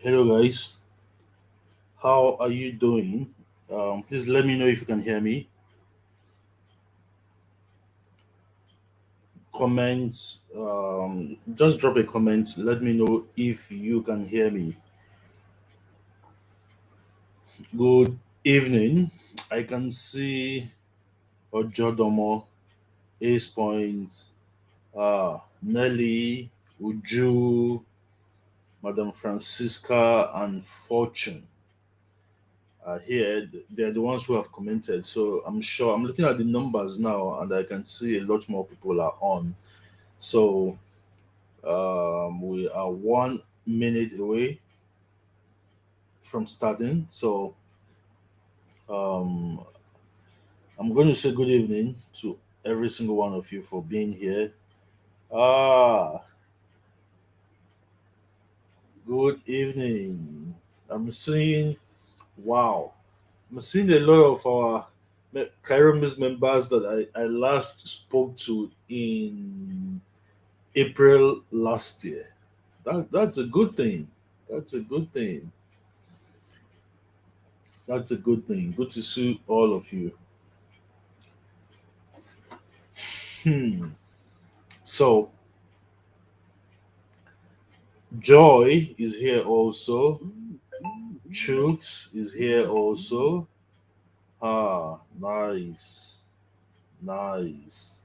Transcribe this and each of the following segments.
Hello, guys. How are you doing? Please let me know if you can hear me. Comments. Just drop a comment. Let me know if you can hear me. Good evening. I can see Ojodomo, Ace Point, Nelly, Uju, Madam Francisca, and Fortune are here. They're the ones who have commented. So I'm sure I'm looking at the numbers now, and I can see a lot more people are on. So we are 1 minute away from starting. So um, I'm going to say good evening to every single one of you for being here. Ah, good evening. I'm seeing, wow, I'm seeing a lot of our Kairos members that I last spoke to in April last year. That's a good thing. That's a good thing. That's a good thing. Good to see all of you. Hmm. So Joy is here also. Chooks is here also. Ah, nice, nice.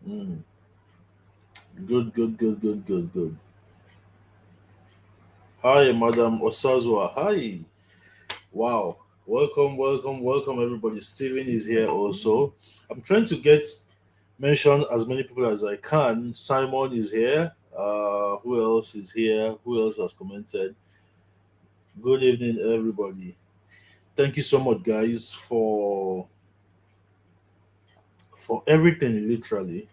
Mm. Good, good, good, good, good, good. Hi, Madam Osazwa. Hi. Wow. Welcome, welcome, welcome, everybody. Steven is here also. I'm trying to get mention as many people as I can. Simon is here. Who else is here? Who else has commented? Good evening, everybody. Thank you so much, guys, for everything, literally,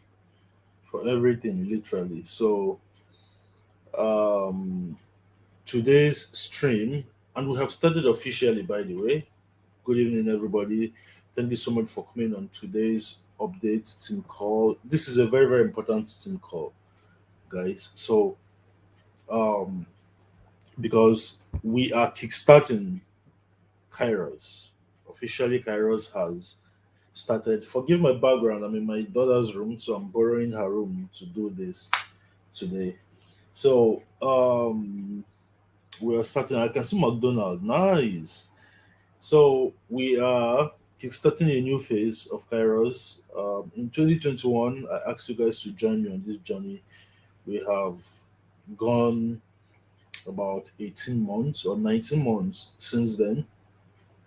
for everything, literally. So, um, today's stream, and we have started officially, by the way. Good evening, everybody. Thank you so much for coming on today's update team call. This is a very, very important team call, guys. So, um, because we are kickstarting Kairos. Officially, Kairos has started. Forgive my background. I'm in my daughter's room, so I'm borrowing her room to do this today. So we are starting. I can see McDonald. Nice. So we are kickstarting a new phase of Kairos. In 2021, I asked you guys to join me on this journey. We have gone about 18 months or 19 months since then,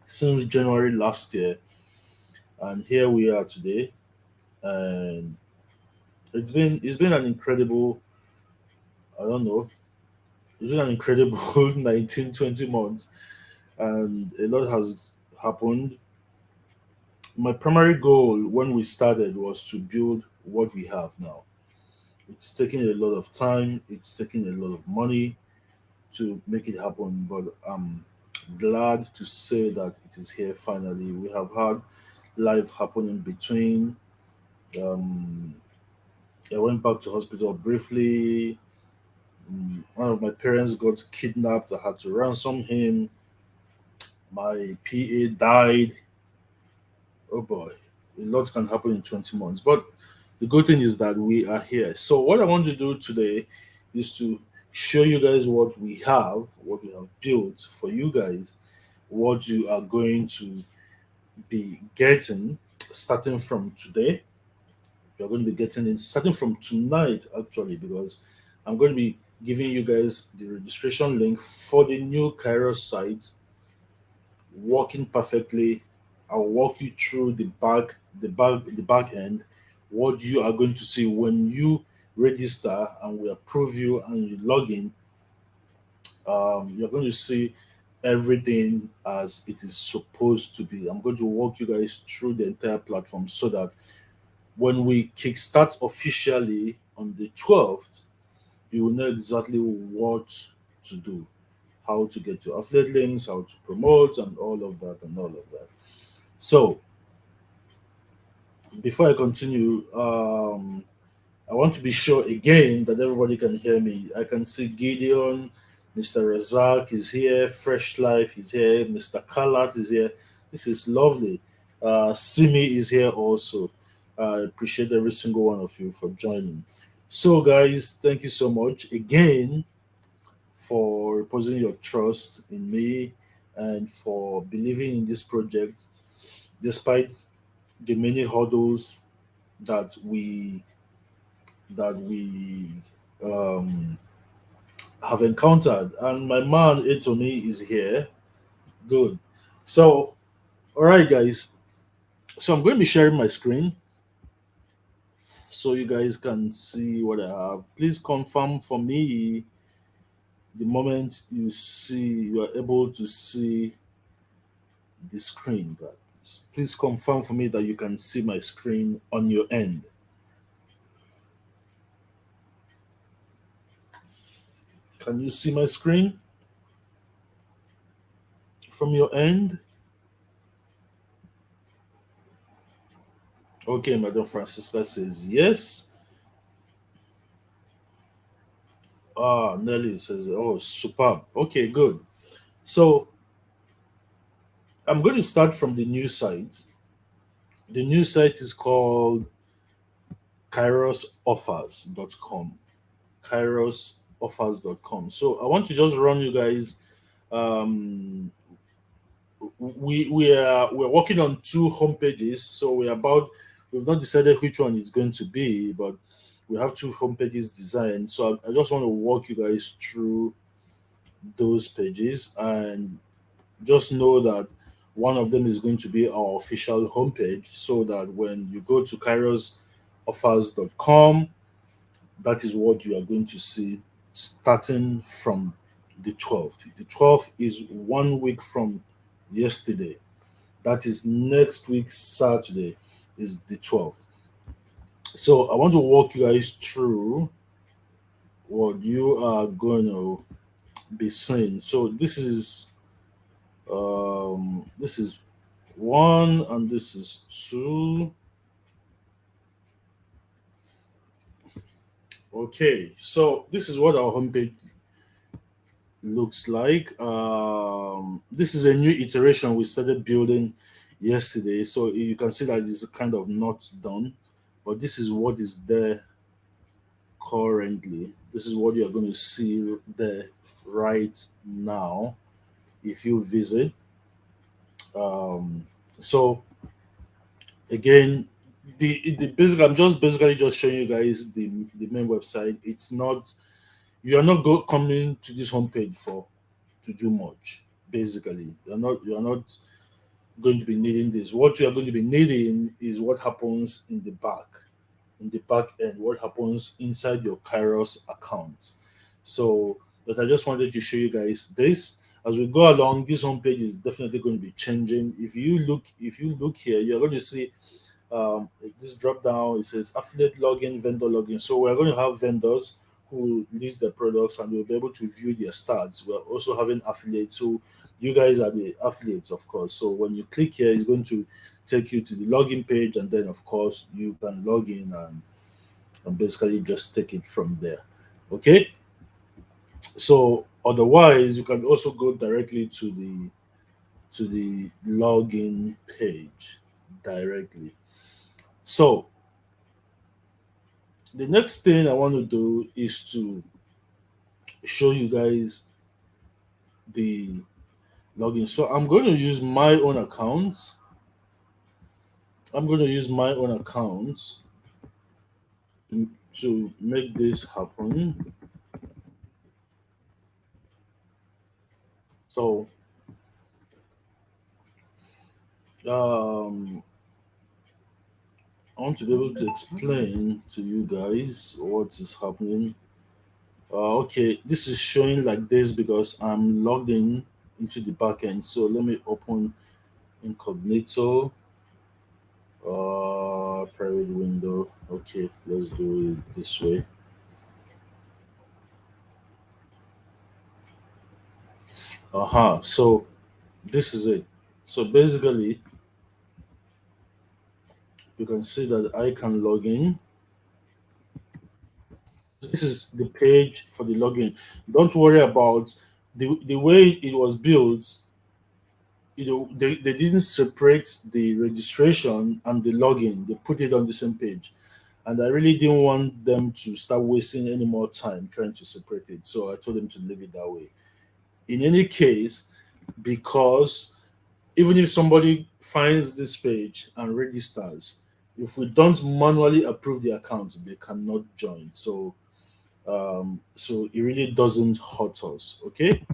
since January last year, and here we are today. And it's been an incredible, I don't know, it's been an incredible 19, 20 months, and a lot has happened. My primary goal when we started was to build what we have now. It's taken a lot of time, it's taken a lot of money to make it happen, but I'm glad to say that it is here finally. We have had life happen in between. Um, I went back to hospital briefly. One of my parents got kidnapped. I had to ransom him. My PA died. Oh boy, a lot can happen in 20 months. But the good thing is that we are here. So, what I want to do today is to show you guys what we have built for you guys, what you are going to be getting starting from today. You're going to be getting it starting from tonight, actually, because I'm going to be giving you guys the registration link for the new Kairos site working perfectly. I'll walk you through the back end, what you are going to see when you register and we approve you and you log in. You're going to see everything as it is supposed to be. I'm going to walk you guys through the entire platform so that when we kickstart officially on the 12th, you will know exactly what to do, how to get your affiliate links, how to promote, and all of that, and all of that. So, before I continue, I want to be sure again that everybody can hear me. I can see Gideon, Mr. Razak is here, Fresh Life is here, Mr. Kalat is here. This is lovely. Simi is here also. I appreciate every single one of you for joining. So, guys, thank you so much again for reposing your trust in me and for believing in this project despite the many hurdles that we um, have encountered. And my man Etony is here. Good. So, all right, guys. So I'm going to be sharing my screen so you guys can see what I have. Please confirm for me the moment you are able to see the screen, guys. Please confirm for me that you can see my screen on your end. Can you see my screen from your end? Okay, Madam Francisca says yes. Ah, Nelly says, oh, superb. Okay, good. So I'm going to start from the new site. The new site is called kairosoffers.com. Kairosoffers.com. So I want to just run you guys. Um, we're working on two homepages, so we've not decided which one it's going to be, but we have two homepages designed. So I just want to walk you guys through those pages, and just know that one of them is going to be our official homepage, so that when you go to kairosoffers.com, that is what you are going to see starting from the 12th. The 12th is 1 week from yesterday. That is next week, Saturday, is the 12th. So I want to walk you guys through what you are going to be seeing. So this is one and this is two. Okay, so this is what our homepage looks like. This is a new iteration we started building yesterday, so you can see that it's kind of not done, but this is what is there currently. This is what you're going to see there right now if you visit. So again, the basic, I'm just basically just showing you guys the main website. It's not, you are not coming to this homepage for to do much. Basically, you're not going to be needing this. What you are going to be needing is what happens in the back end, what happens inside your Kairos account. So, but I just wanted to show you guys this. As we go along, this homepage is definitely going to be changing. If you look here, you're going to see this drop down. It says affiliate login, vendor login. So we're going to have vendors who list their products and we'll be able to view their stats. We're also having affiliates who, you guys are the affiliates, of course. So when you click here, it's going to take you to the login page, and then of course you can log in and basically just take it from there. Okay. So otherwise, you can also go directly to the login page directly. So the next thing I want to do is to show you guys the login. So I'm going to use my own account. I'm going to use my own account to make this happen. So um, I want to be able to explain to you guys what is happening. Okay, this is showing like this because I'm logged in into the backend. So let me open incognito, private window. Okay, let's do it this way. So this is it. So basically, you can see that I can log in This is the page for the login. Don't worry about the way it was built. They didn't separate the registration and the login. They put it on the same page. And I really didn't want them to start wasting any more time trying to separate it. So I told them to leave it that way. In any case, because even if somebody finds this page and registers, if we don't manually approve the account, they cannot join. So it really doesn't hurt us. Okay.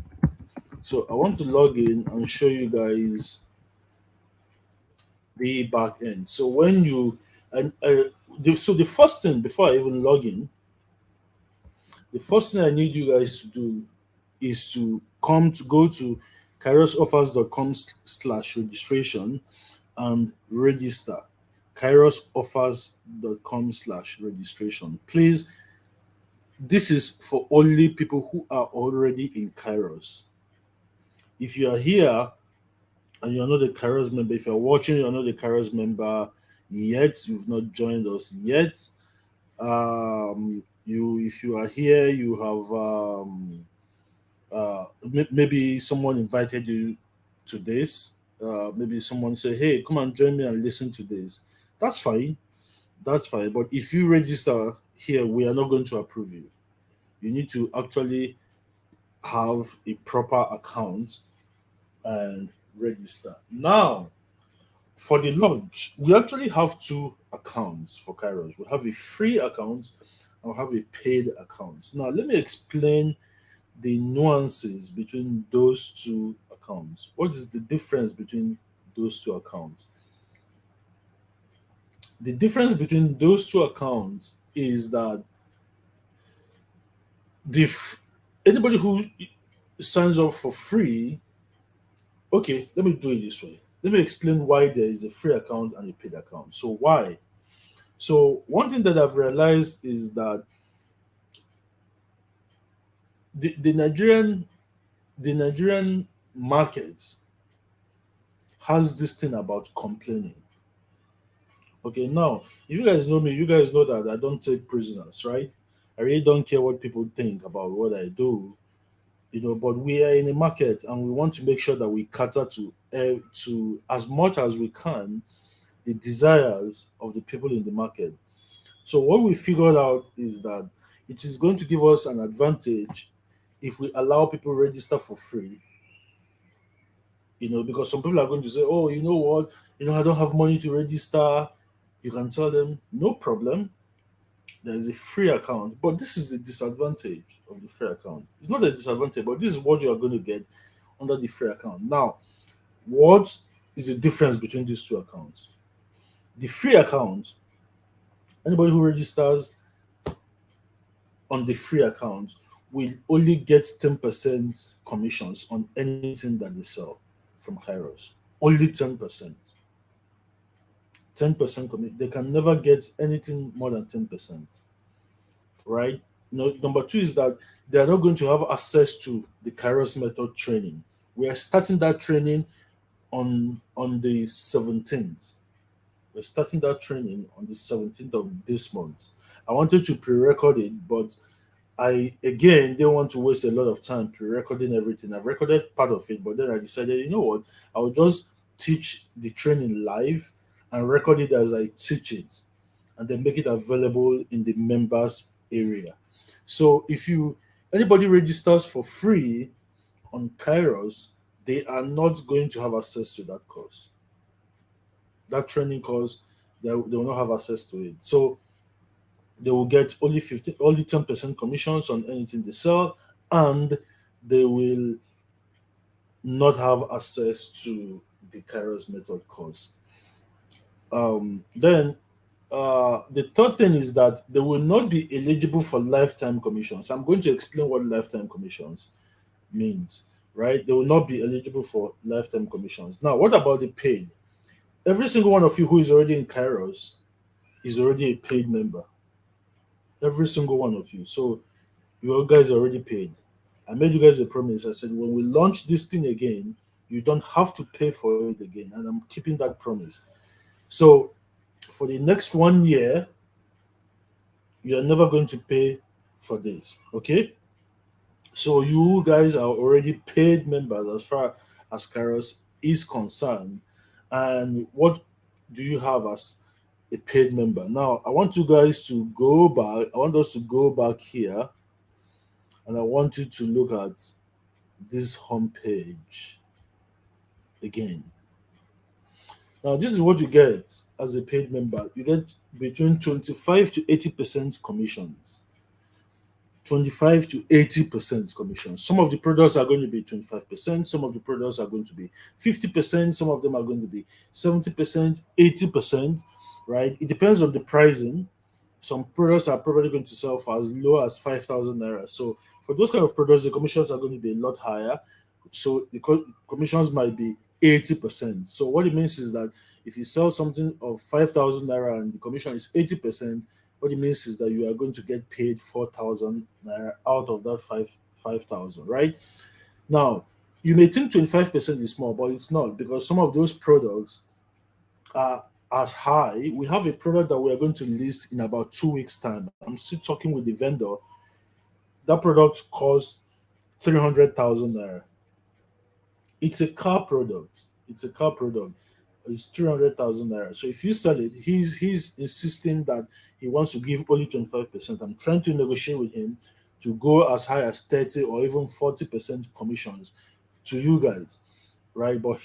So I want to log in and show you guys the back end. So when you so the first thing before I even log in, the first thing I need you guys to do is to go to kairosoffers.com slash registration and register. Kairosoffers.com slash registration. Please, this is for only people who are already in Kairos. If you are here and you're not a Kairos member, if you're watching, you're not a Kairos member yet, you've not joined us yet. You, if you are here, you have maybe someone invited you to this. Maybe someone said, "Hey, come and join me and listen to this." That's fine. That's fine. But if you register here, we are not going to approve you. You need to actually have a proper account and register. Now, for the launch, we actually have two accounts for Kairos. We have a free account and we have a paid account. Now, let me explain the nuances between those two accounts. What is the difference between those two accounts? The difference between those two accounts is that the anybody who signs up for free, okay, let me do it this way. Let me explain why there is a free account and a paid account. So why? So one thing that I've realized is that the Nigerian market has this thing about complaining. Okay, now if you guys know me, you guys know that I don't take prisoners, right? I really don't care what people think about what I do, but we are in a market and we want to make sure that we cater to as much as we can the desires of the people in the market. So what we figured out is that it is going to give us an advantage if we allow people register for free. Because some people are going to say, "Oh, you know what? I don't have money to register." You can tell them, "No problem. There is a free account." But this is the disadvantage of the free account. It's not a disadvantage, but this is what you are going to get under the free account. Now, what is the difference between these two accounts? The free account, anybody who registers on the free account will only get 10% commissions on anything that they sell from Kairos. Only 10%. 10% they can never get anything more than 10%. Right? Number two is that they are not going to have access to the Kairos method training. We are starting that training on the 17th. We're starting that training on the 17th of this month. I wanted to pre-record it, but I again didn't want to waste a lot of time pre-recording everything. I've recorded part of it, but then I decided, you know what, I will just teach the training live and record it as I teach it, and then make it available in the members area. So if you anybody registers for free on Kairos, they are not going to have access to that course. That training course, they will not have access to it. So they will get only 10% commissions on anything they sell, and they will not have access to the Kairos method course. Then the third thing is that they will not be eligible for lifetime commissions. I'm going to explain what lifetime commissions means, right? They will not be eligible for lifetime commissions. Now, what about the paid? Every single one of you who is already in Kairos is already a paid member. Every single one of you. So you guys are already paid. I made you guys a promise. I said when we launch this thing again, you don't have to pay for it again, and I'm keeping that promise. So for the next 1 year, you are never going to pay for this. Okay, so you guys are already paid members as far as Kairos is concerned. And what do you have as a paid member? Now, I want you guys to go back. I want us to go back here, and I want you to look at this homepage again. Now, this is what you get as a paid member. You get between 25 to 80% commissions. 25 to 80% commission. Some of the products are going to be 25%, some of the products are going to be 50%, some of them are going to be 70%, 80%, right? It depends on the pricing. Some products are probably going to sell for as low as 5,000 naira. So for those kind of products, the commissions are going to be a lot higher. So the commissions might be 80%. So what it means is that if you sell something of 5,000 naira and the commission is 80%, what it means is that you are going to get paid 4,000 naira out of that 5,000, right? Now, you may think 25% is small, but it's not, because some of those products are as high. We have a product that we are going to list in about 2 weeks' time. I'm still talking with the vendor. That product costs 300,000 naira. It's a car product. It's a car product. It's 300,000 naira. So if you sell it, he's insisting that he wants to give only 25%. I'm trying to negotiate with him to go as high as 30 or even 40% commissions to you guys, right? But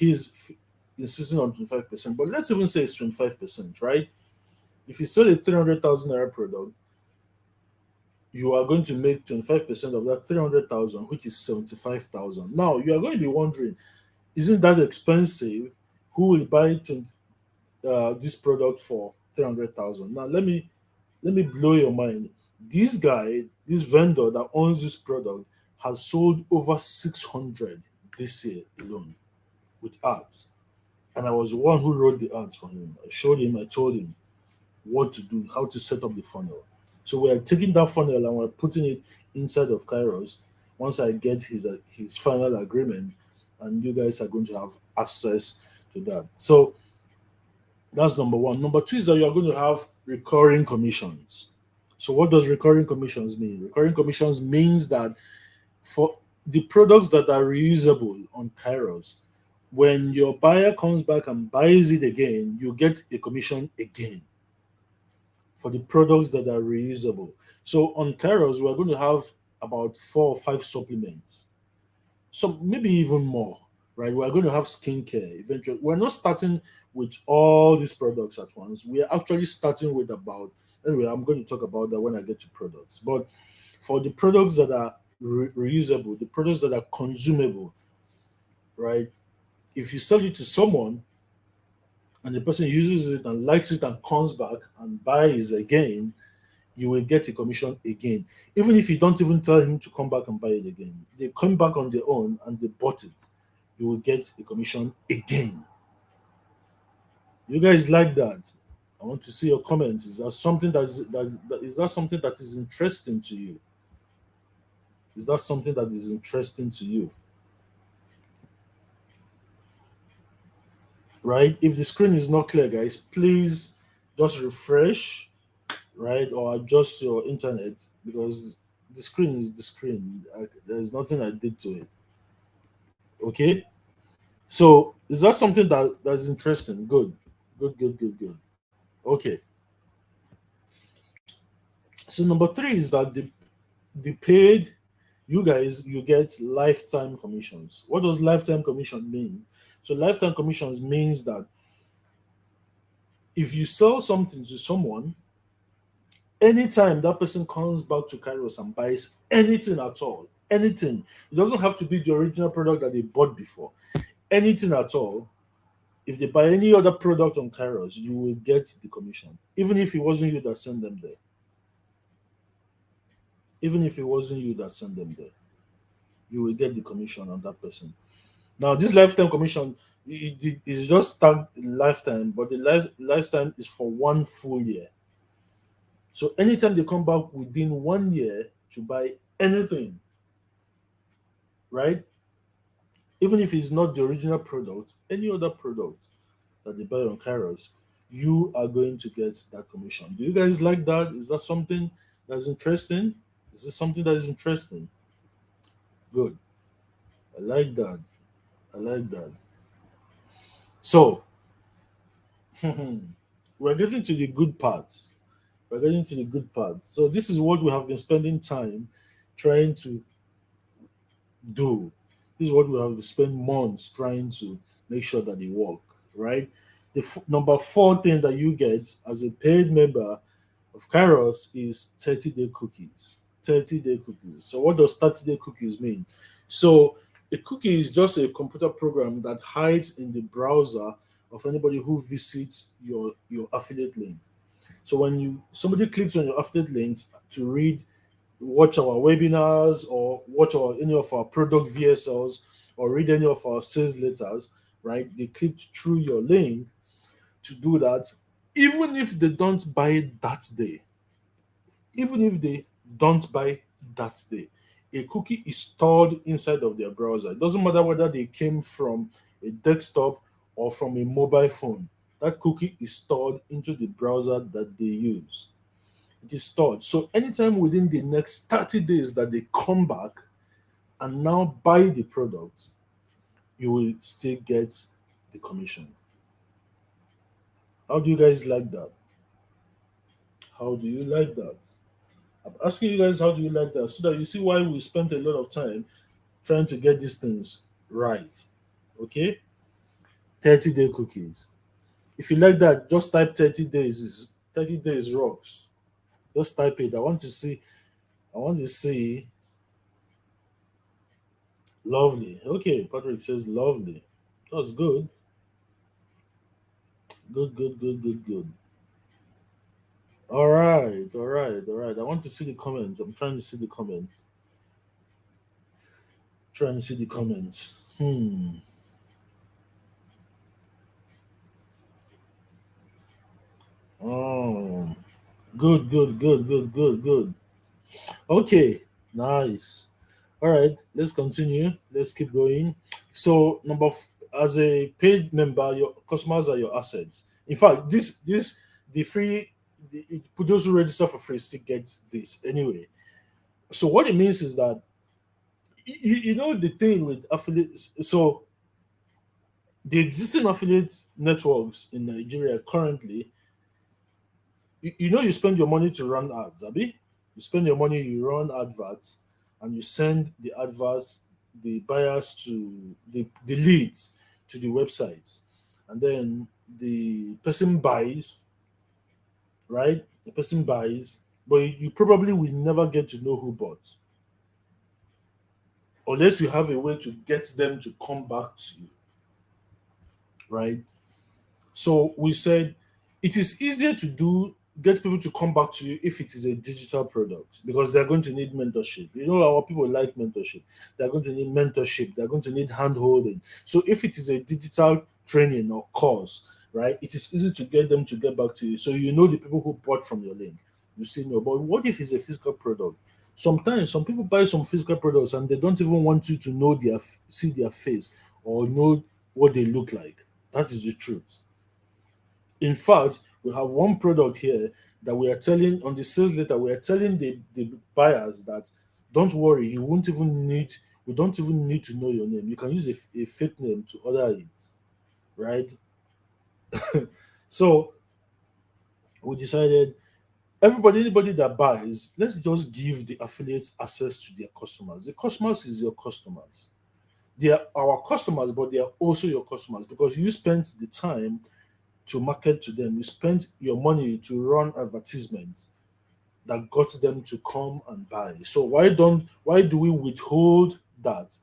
insisting on 25%. But let's even say it's 25%, right? If you sell a 300,000 naira product, you are going to make 25% of that 300,000, which is 75,000. Now you are going to be wondering, isn't that expensive? Who will buy this product for 300,000? Now let me blow your mind. This guy, this vendor that owns this product, has sold over 600 this year alone with ads. And I was the one who wrote the ads for him. I showed him, I told him what to do, how to set up the funnel. So we are taking that funnel and we're putting it inside of Kairos. Once I get his final agreement, and you guys are going to have access to that. So that's number one. Number two is that you are going to have recurring commissions. So what does recurring commissions mean? Recurring commissions means that for the products that are reusable on Kairos, when your buyer comes back and buys it again, you get a commission again for the products that are reusable. So on Kairos, we're going to have about 4 or 5 supplements, so maybe even more, right? We're going to have skincare eventually. We're not starting with all these products at once. We are actually starting with about, anyway, I'm going to talk about that when I get to products. But for the products that are reusable, the products that are consumable, right? If you sell it to someone and the person uses it and likes it and comes back and buys again, you will get a commission again. Even if you don't even tell him to come back and buy it again, they come back on their own and they bought it, you will get a commission again. You guys like that? I want to see your comments. Is that something is that something that is interesting to you? Is that something that is interesting to you? Right? If the screen is not clear, guys, please just refresh, right, or adjust your internet, because the screen is the screen. There's nothing I did to it. Okay. So is that something that's interesting? Good, good, good, good, good. Okay. So number three is that the paid, you guys, you get lifetime commissions. What does lifetime commission mean? So lifetime commissions means that if you sell something to someone, anytime that person comes back to Kairos and buys anything at all, anything, it doesn't have to be the original product that they bought before. Anything at all, if they buy any other product on Kairos, you will get the commission. Even if it wasn't you that sent them there. Even if it wasn't you that sent them there, you will get the commission on that person. Now, this lifetime commission is just tagged lifetime, but the lifetime is for 1 full year. So anytime they come back within 1 year to buy anything, right? Even if it's not the original product, any other product that they buy on Kairos, you are going to get that commission. Do you guys like that? Is that something that's interesting? Is this something that is interesting? Good. I like that. I like that. So, we're getting to the good part. We're getting to the good part. So, this is what we have been spending time trying to do. This is what we have to spend months trying to make sure that they work, right? The number four thing that you get as a paid member of Kairos is 30-day cookies. 30-day cookies. So, what does 30-day cookies mean? So, a cookie is just a computer program that hides in the browser of anybody who visits your affiliate link. So, when you somebody clicks on your affiliate links to read, watch our webinars or watch any of our product VSLs or read any of our sales letters, right? They clicked through your link to do that, even if they don't buy it that day, even if they don't buy that day, a cookie is stored inside of their browser. It doesn't matter whether they came from a desktop or from a mobile phone. That cookie is stored into the browser that they use. It is stored. So anytime within the next 30 days that they come back and now buy the product, you will still get the commission. How do you guys like that? How do you like that? I'm asking you guys, how do you like that? So that you see why we spent a lot of time trying to get these things right. Okay? 30-day cookies. If you like that, just type 30 days. 30 days rocks. Just type it. I want to see lovely. Okay, Patrick says lovely. That's good. Good, good, good, good, good. All right, all right, all right. I want to see the comments. I'm trying to see the comments. Trying to see the comments. Oh, good, good, good, good, good, good. Okay, nice. All right, let's continue. Let's keep going. So, as a paid member, your customers are your assets. In fact, the free those who register for free still get this anyway. So, what it means is that you know the thing with affiliates. So, the existing affiliate networks in Nigeria currently, you spend your money to run ads, Abi. You spend your money, you run adverts, and you send the adverts, the buyers to the leads to the websites, and then the person buys, right? The person buys, but you probably will never get to know who bought unless you have a way to get them to come back to you, right? So we said it is easier to get people to come back to you if it is a digital product because they're going to need mentorship. You know, our people like mentorship. They're going to need mentorship. They're going to need hand holding. So if it is a digital training or course, right, it is easy to get them to get back to you. So you know the people who bought from your link. You see, no. But what if it's a physical product? Sometimes some people buy some physical products and they don't even want you to know see their face or know what they look like. That is the truth. In fact, we have one product here that we are telling on the sales letter, we are telling the buyers that don't worry, we don't even need to know your name. You can use a fake name to order it, right? So we decided anybody that buys, let's just give the affiliates access to their customers. The customers is your customers. They are our customers, but they are also your customers because you spent the time to market to them. You spent your money to run advertisements that got them to come and buy. So why do we withhold that?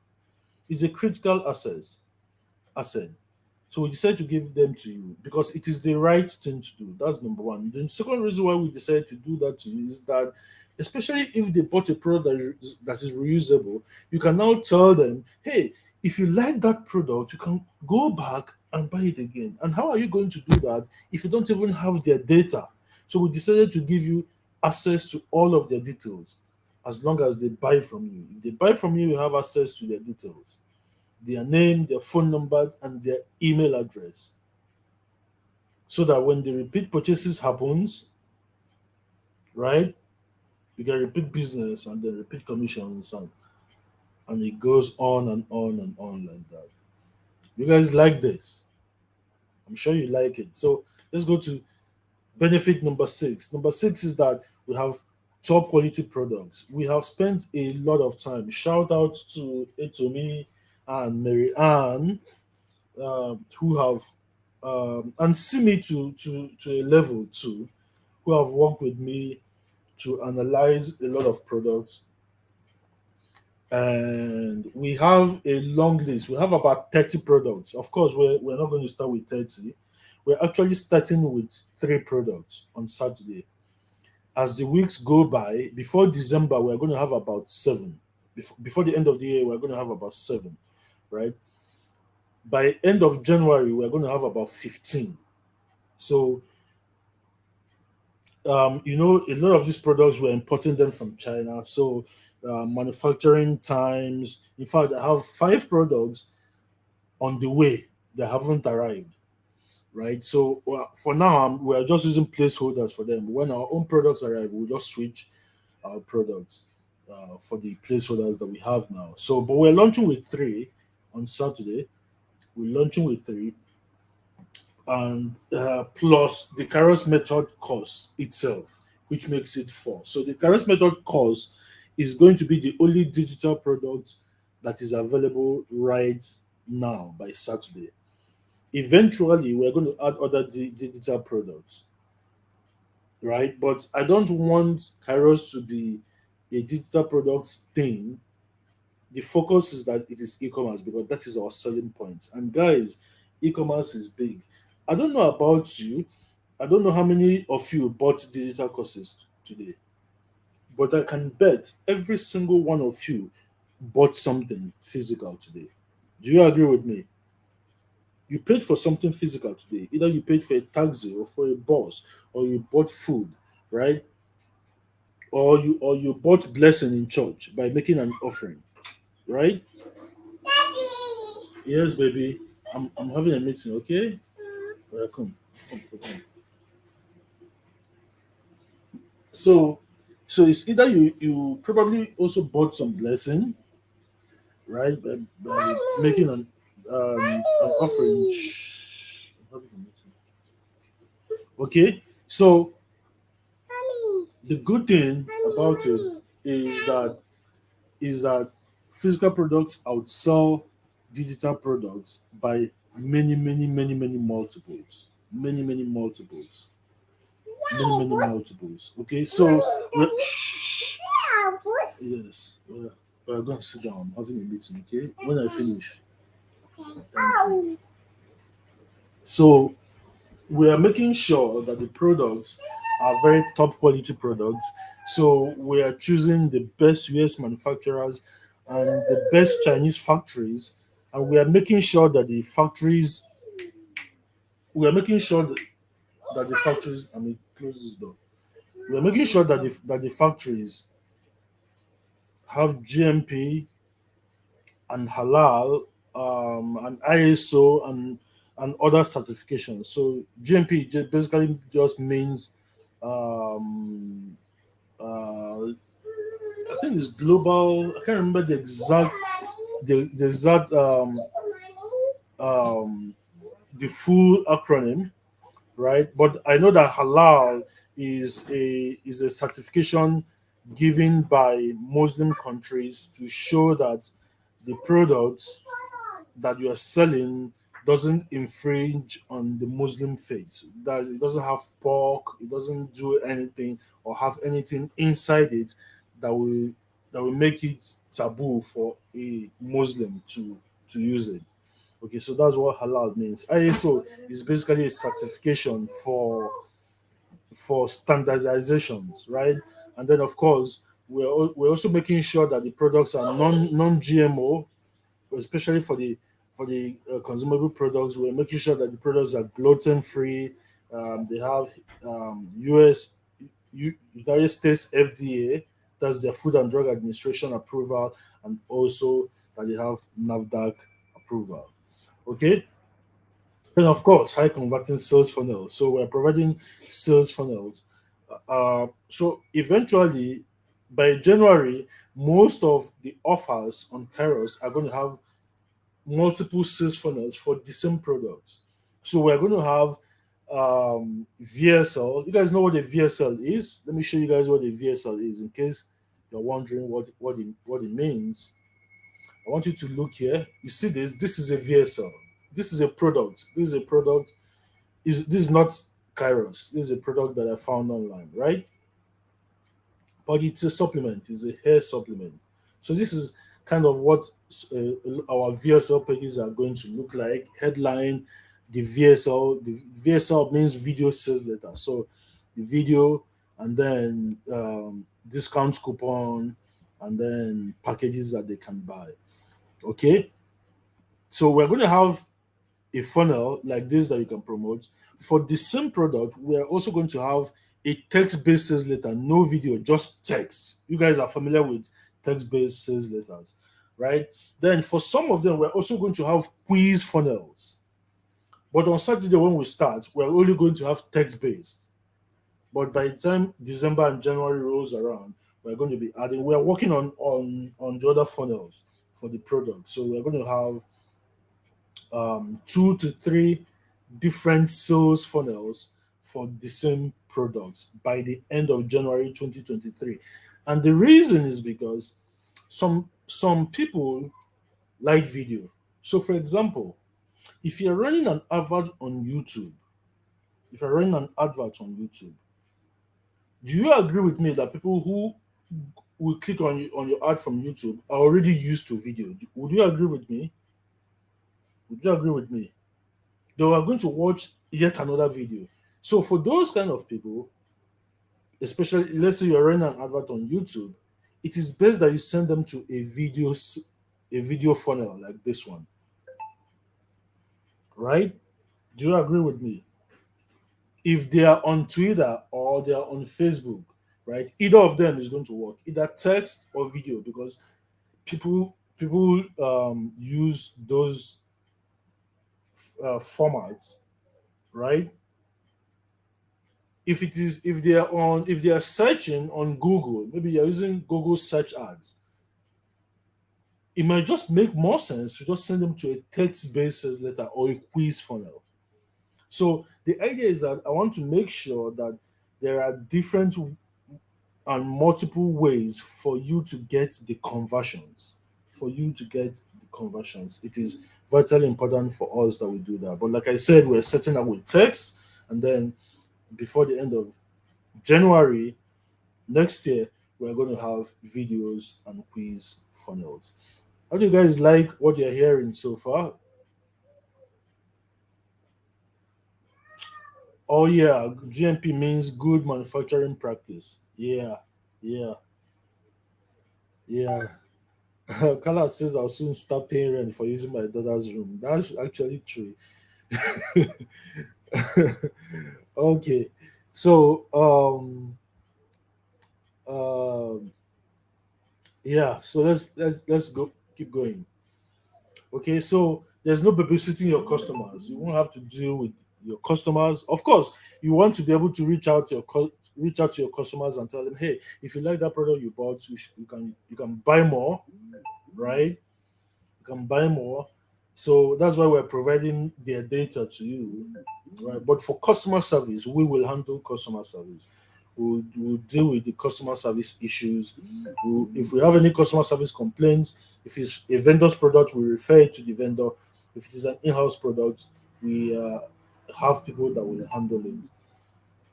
It's a critical asset. So we decided to give them to you because it is the right thing to do. That's number one. The second reason why we decided to do that to you is that, especially if they bought a product that is reusable, you can now tell them, hey, if you like that product, you can go back and buy it again. And how are you going to do that if you don't even have their data? So we decided to give you access to all of their details as long as they buy from you. If they buy from you, you have access to their details, their name, their phone number, and their email address. So that when the repeat purchases happens, right, You get repeat business and then repeat commissions, and it goes on and on and on like that. You guys like this? I'm sure you like it. So let's go to benefit number six. Number six is that we have top quality products. We have spent a lot of time. Shout out to Etomi and Mary Ann, who have and see me to a level too, who have worked with me to analyze a lot of products. And we have a long list. We have about 30 products. Of course, we're not going to start with 30. We're actually starting with three products on Saturday. As the weeks go by, before December, we're going to have about seven. Before the end of the year, we're going to have about seven, right? By end of January, we're going to have about 15. So, a lot of these products we're importing them from China. So, manufacturing times. In fact, I have five products on the way that haven't arrived, right? So, for now, we are just using placeholders for them. When our own products arrive, we'll just switch our products for the placeholders that we have now. So, but we're launching with three on Saturday. We're launching with three, and plus the Kairos method course itself, which makes it four. So, the Kairos method course is going to be the only digital product that is available right now by Saturday. Eventually, we're going to add other digital products, right? But I don't want Kairos to be a digital products thing. The focus is that it is e-commerce because that is our selling point. And guys, e-commerce is big. I don't know about you. I don't know how many of you bought digital courses today, but I can bet every single one of you bought something physical today. Do you agree with me? You paid for something physical today. Either you paid for a taxi or for a bus, or you bought food, right? Or you bought blessing in church by making an offering, right? Yes, baby. I'm having a meeting, okay? Come. Come. So it's either you probably also bought some blessing, right? By making an offering. I'm having a meeting. Okay. So the good thing about it is that physical products outsell digital products by many multiples. Many multiples. Many multiples. Okay, so yes, we're going to sit down. I'm having a meeting. Okay, when I finish. So we are making sure that the products are very top quality products. So we are choosing the best US manufacturers and the best Chinese factories, and we are making sure that the factories we are making sure that the factories I mean close this door. We are making sure that the factories have GMP and halal, and ISO and other certifications. So GMP basically just means um, I think it's global. I can't remember the exact the full acronym, right? But I know that halal is a certification given by Muslim countries to show that the products that you are selling doesn't infringe on the Muslim faith. That it doesn't have pork, it doesn't do anything or have anything inside it that will that will make it taboo for a Muslim to use it. Okay, so that's what halal means. ISO is basically a certification for standardizations, right? And then of course we're also making sure that the products are non GMO, especially for the consumable products. We're making sure that the products are gluten free. They have United States FDA, that's their Food and Drug Administration approval, and also that they have NAFDAC approval. Okay, and of course, high converting sales funnels. So we're providing sales funnels. So eventually, By January, most of the offers on Kairos are going to have multiple sales funnels for the same products. So we're going to have VSL. You guys know what a VSL is? Let me show you guys what a VSL is in case you're wondering what it means. I want you to look here. You see this? This is a VSL. This is a product. This is a product. This is not Kairos. This is a product that I found online, right? But it's a supplement. It's a hair supplement. So this is kind of what our VSL pages are going to look like. Headline, the VSL. The VSL means video sales letter. So the video, and then discount coupon, and then packages that they can buy. Okay, so we're going to have a funnel like this that you can promote. For the same product, we're also going to have a text-based sales letter, no video, just text. You guys are familiar with text-based sales letters, right? Then for some of them, we're also going to have quiz funnels. But on Saturday when we start, we're only going to have text-based. But by the time December and January rolls around, we're going to be adding. We're working on the other funnels for the product. So we're going to have 2 to 3 different sales funnels for the same products by the end of January 2023. And the reason is because some people like video. So for example, if you're running an advert on YouTube, if you're running an advert on YouTube, do you agree with me that people who will click on your ad from YouTube are already used to video? Would you agree with me? Would you agree with me? They are going to watch yet another video. So for those kind of people, especially let's say you're running an advert on YouTube, it is best that you send them to a video funnel like this one, right? Do you agree with me? If they are on Twitter or they are on Facebook, right? Either of them is going to work, either text or video, because people use those formats, right? If they are searching on Google, maybe you're using Google search ads, it might just make more sense to just send them to a text-based sales letter or a quiz funnel. So the idea is that I want to make sure that there are different and multiple ways for you to get the conversions. For you to get the conversions, it is vitally important for us that we do that. But like I said, we're setting up with text, and then before the end of January next year, we're going to have videos and quiz funnels. How do you guys like what you're hearing so far? Oh yeah, GMP means good manufacturing practice. Yeah, yeah, yeah. Kala says I'll soon start paying rent for using my daughter's room. That's actually true. Okay, so um, yeah. So let's go keep going. Okay, so there's no babysitting your customers. You won't have to deal with your customers. Of course, you want to be able to reach out to your customers and tell them, hey, if you like that product you bought, you can buy more, right? You can buy more. So that's why we're providing their data to you, right? But for customer service, we will handle customer service. We'll deal with the customer service issues. If we have any customer service complaints, if it's a vendor's product, we refer it to the vendor. If it is an in-house product, we have people that will handle it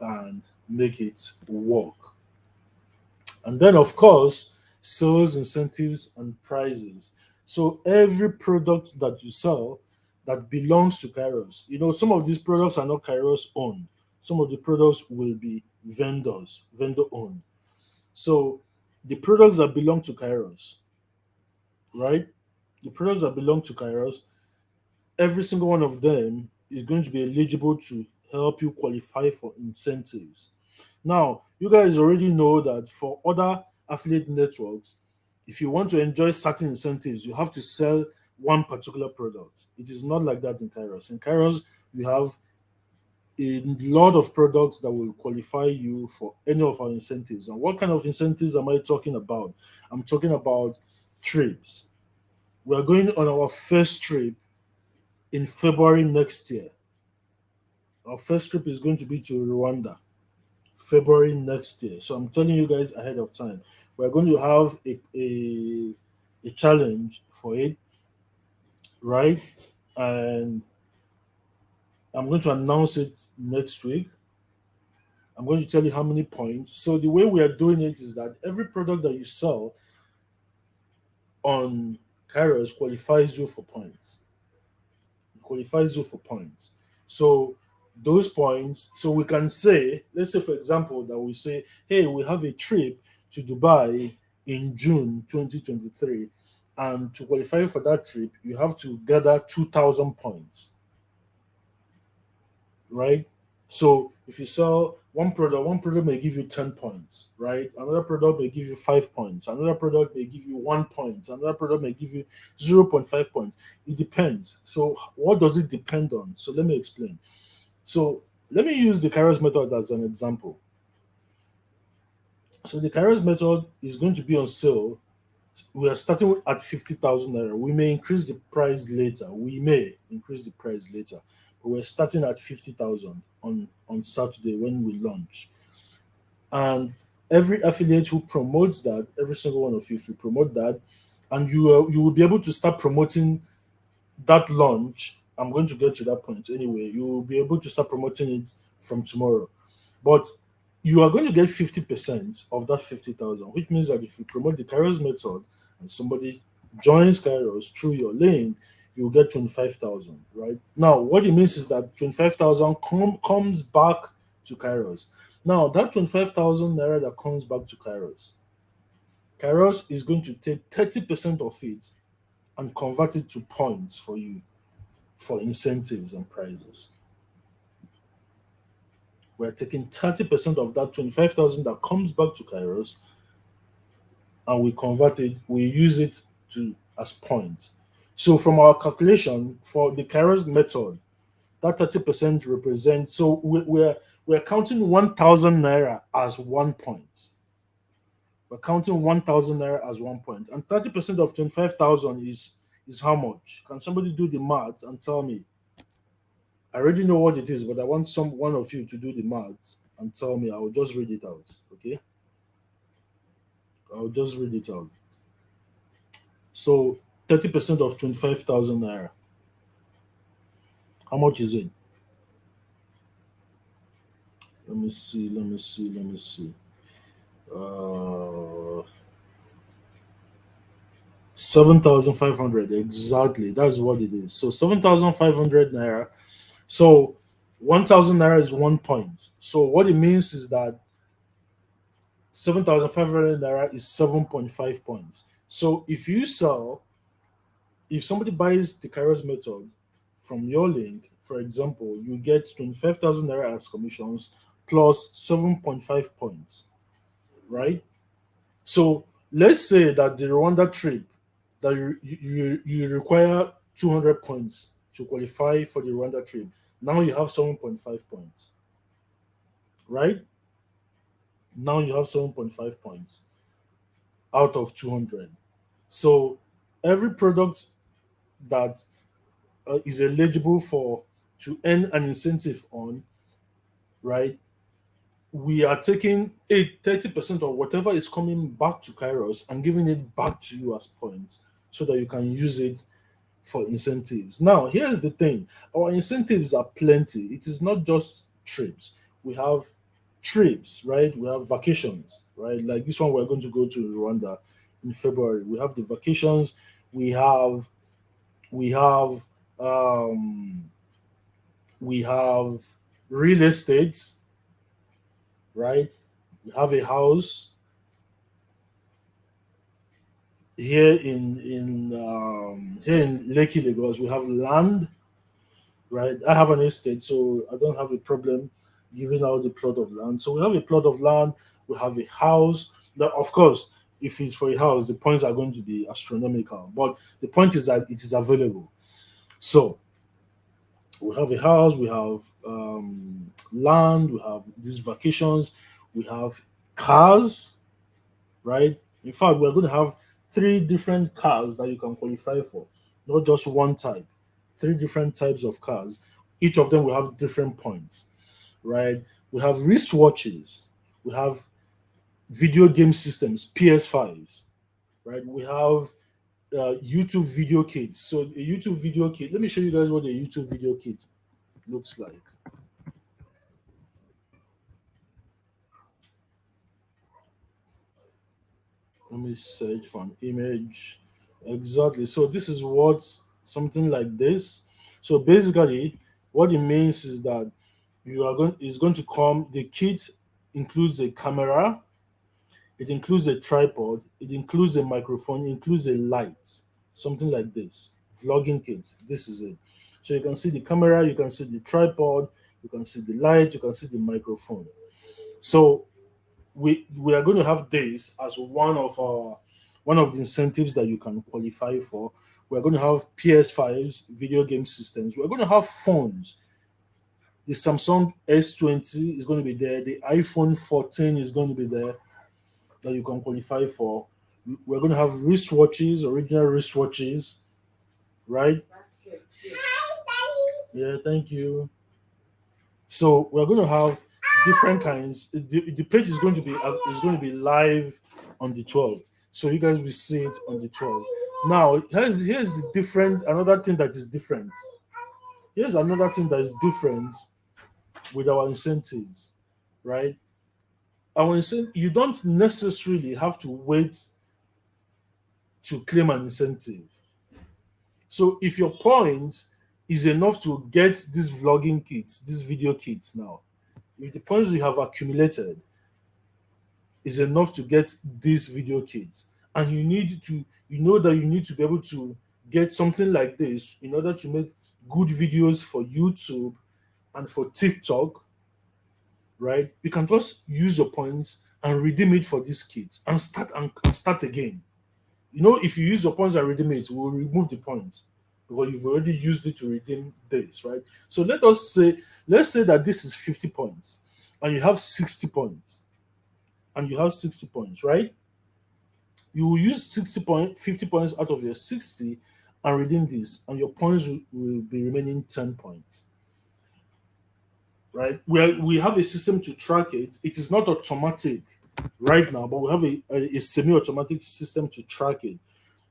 and make it work. And then, of course, sales incentives and prizes. So every product that you sell that belongs to Kairos, some of these products are not Kairos owned. Some of the products will be vendor owned. So the products that belong to Kairos, right? The products that belong to Kairos, every single one of them is going to be eligible to help you qualify for incentives. Now, you guys already know that for other affiliate networks, if you want to enjoy certain incentives, you have to sell one particular product. It is not like that in Kairos. In Kairos, you have a lot of products that will qualify you for any of our incentives. And what kind of incentives am I talking about? I'm talking about trips. We are going on our first trip in February next year. Our first trip is going to be to Rwanda, February next year. So I'm telling you guys ahead of time. We're going to have a challenge for it, right? And I'm going to announce it next week. I'm going to tell you how many points. So the way we are doing it is that every product that you sell on Kairos qualifies you for points. It qualifies you for points. So those points, so we can say, let's say for example, that we say, hey, we have a trip to Dubai in June 2023. And to qualify for that trip, you have to gather 2,000 points, right? So if you sell one product may give you 10 points, right? Another product may give you 5 points. Another product may give you 1 point. Another product may give you 0.5 points. It depends. So what does it depend on? So let me explain. So let me use the Kairos method as an example. So the Kairos method is going to be on sale. We are starting at 50,000 naira. We may increase the price later. We may increase the price later, but we're starting at 50,000 on Saturday when we launch. And every affiliate who promotes that, every single one of you, if you promote that, and you will be able to start promoting that launch. I'm going to get to that point anyway. You will be able to start promoting it from tomorrow. But you are going to get 50% of that 50,000, which means that if you promote the Kairos method and somebody joins Kairos through your link, you'll get 25,000, right? Now, what it means is that 25,000 comes back to Kairos. Now, that 25,000 naira that comes back to Kairos is going to take 30% of it and convert it to points for you for incentives and prizes. We're taking 30% of that 25,000 that comes back to Kairos and we convert it, we use it to as points. So from our calculation for the Kairos method, that 30% represents, so we're counting 1,000 naira as 1 point. We're counting 1,000 naira as 1 point. And 30% of 25,000 is how much? Can somebody do the math and tell me? I already know what it is, but I want some one of you to do the maths and tell me. I will just read it out. Okay, I'll just read it out. So 30% of 25,000 naira. How much is it? Let me see. Let me see. Let me see. Uh, 7,500 exactly. That's what it is. So 7,500 naira. So 1,000 naira is 1 point. So what it means is that 7,500 naira is 7.5 points. So if somebody buys the Kairos method from your link, for example, you get 25,000 naira as commissions plus 7.5 points, right? So let's say that the Rwanda trip that you require 200 points to qualify for the Rwanda trip. Now you have 7.5 points, right? Now you have 7.5 points out of 200. So every product that is eligible for to earn an incentive on, right? We are taking 30% of whatever is coming back to Kairos and giving it back to you as points so that you can use it for incentives. Now, here's the thing our incentives are plenty. It is not just trips. We have trips, right? We have vacations, right? Like this one, we're going to go to Rwanda in February. We have the vacations. We have we have um, we have real estate, right? We have a house here in Lekki, Lagos. We have land, right? I have an estate, so I don't have a problem giving out the plot of land. So we have a plot of land. We have a house. Now, of course, if it's for a house, the points are going to be astronomical. But the point is that it is available. So We have a house, we have land, we have these vacations, we have cars, right? In fact, we're going to have three different cars that you can qualify for, not just one type, three different types of cars. Each of them will have different points, right? We have wristwatches, we have video game systems, PS5s, right? We have YouTube video kits. So a YouTube video kit, let me show you guys what a YouTube video kit looks like. Let me search for an image. Exactly. So this is what something like this. So basically, what it means is that you are going is going to come. The kit includes a camera, it includes a tripod, it includes a microphone, it includes a light, something like this. Vlogging kit. This is it. So you can see the camera, you can see the tripod, you can see the light, you can see the microphone. So we are going to have this as one of the incentives that you can qualify for. We're going to have PS5s, video game systems. We're going to have phones. The Samsung S20 is going to be there. The iPhone 14 is going to be there that you can qualify for. We're going to have wristwatches, original wristwatches, right? Yeah, thank you. So we're going to have different kinds. The page is going to be live on the 12th. So you guys will see it on the 12th. Now here's the different another thing that is different. Here's another thing that is different with our incentives, right? Our incentive you don't necessarily have to wait to claim an incentive. So if your points is enough to get these vlogging kits, these video kits now, if the points you have accumulated is enough to get these video kits, and you know that you need to be able to get something like this in order to make good videos for YouTube and for TikTok, right? You can just use your points and redeem it for these kits and start again. You know, if you use your points and redeem it, we'll remove the points because you've already used it to redeem this, right? So let's say that this is 50 points and you have 60 points and you have 60 points, right? You will use 60 points, 50 points out of your 60 and redeem this, and your points will be remaining 10 points, right? We have a system to track it. It is not automatic right now, but we have a semi-automatic system to track it.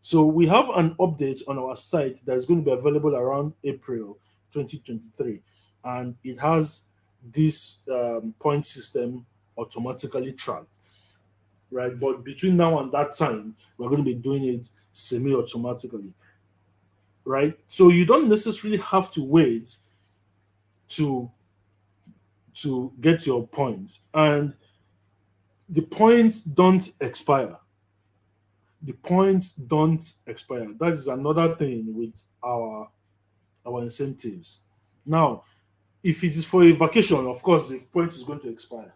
So we have an update on our site that is going to be available around April 2023, and it has this point system automatically tracked, right? But between now and that time, we're going to be doing it semi-automatically, right? So you don't necessarily have to wait to get your points, and the points don't expire. The points don't expire. That is another thing with our incentives. Now, if it is for a vacation, of course, the point is going to expire,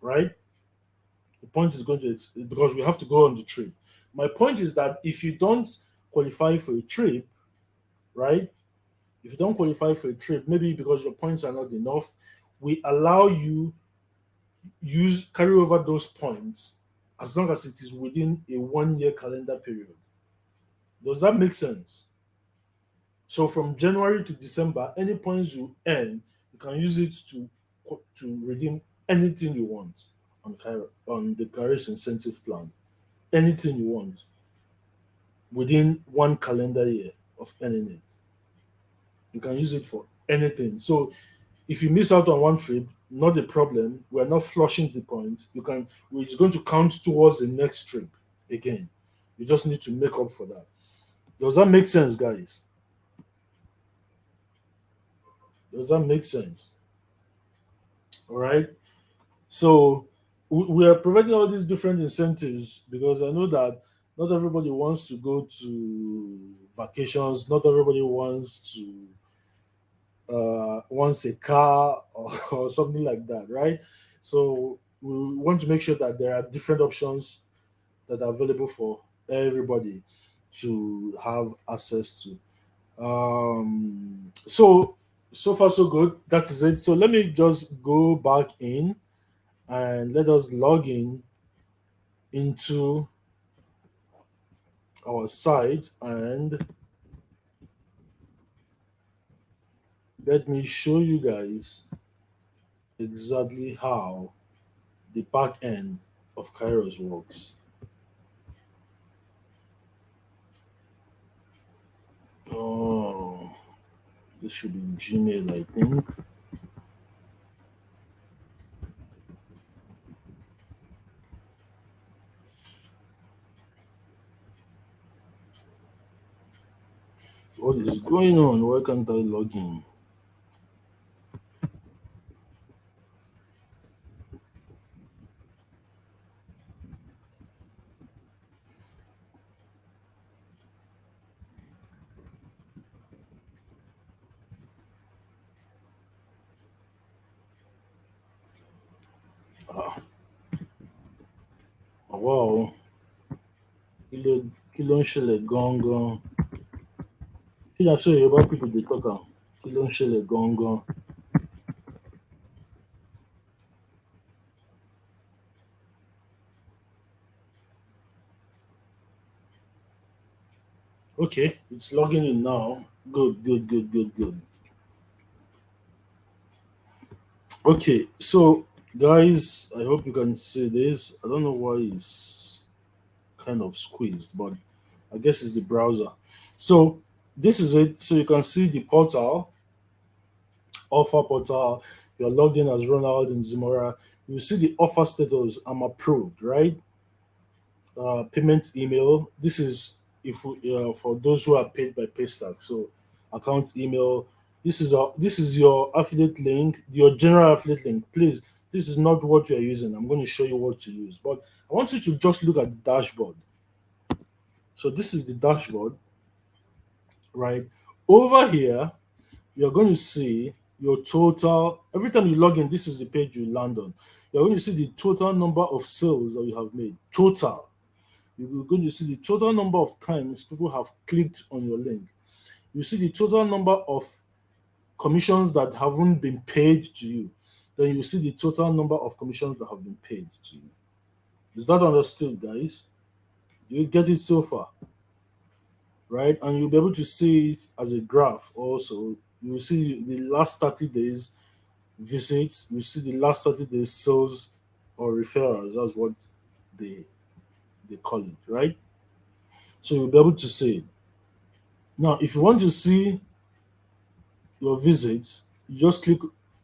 right? The point is going to because we have to go on the trip. My point is that if you don't qualify for a trip, right? If you don't qualify for a trip, maybe because your points are not enough, we allow you use carry over those points as long as it is within a 1 year calendar period. Does that make sense? So from January to December, any points you earn, you can use it to redeem anything you want on the Kairos incentive plan. Anything you want within 1 calendar year of earning it, you can use it for anything. So if you miss out on one trip, not a problem. We're not flushing the points. It's going to count towards the next trip again. You just need to make up for that. Does that make sense, guys? Does that make sense? All right. So we are providing all these different incentives because I know that not everybody wants to go to vacations. Not everybody wants a car or something like that, right? So we want to make sure that there are different options that are available for everybody to have access to. So far so good. That is it. So let me just go back in and let us log in into our site, and let me show you guys exactly how the back end of Kairos works. Oh, this should be Gmail, I think. What is going on? Why can't I log in? Ah, wow. Kilo, kilo ń ṣẹlẹ̀ gangan. Kí ni àti Yorùbá people dey talk am? Kilo ń ṣẹlẹ̀ gangan. Okay, it's logging in now. Good, good, good, good, good. Okay, so guys, I hope you can see this. I don't know why it's kind of squeezed, but I guess it's the browser. So this is it. So you can see the portal, offer portal. You're logged in as Ronald in Zimora. You see the offer status. I'm approved, right? Payment email. This is if for those who are paid by Paystack. So account email. This is your affiliate link, your general affiliate link. Please, this is not what you are using. I'm going to show you what to use, but I want you to just look at the dashboard. So this is the dashboard, right? Over here, you're going to see your total. Every time you log in, this is the page you land on. You're going to see the total number of sales that you have made. Total. You're going to see the total number of times people have clicked on your link. You see the total number of commissions that haven't been paid to you. Then you see the total number of commissions that have been paid to you. Is that understood, guys? Do you get it so far? Right? And you'll be able to see it as a graph also. You will see the last 30 days visits, you see the last 30 days sales or referrals. That's what they they call it, right? So you'll be able to see it. Now, if you want to see your visits, you just click.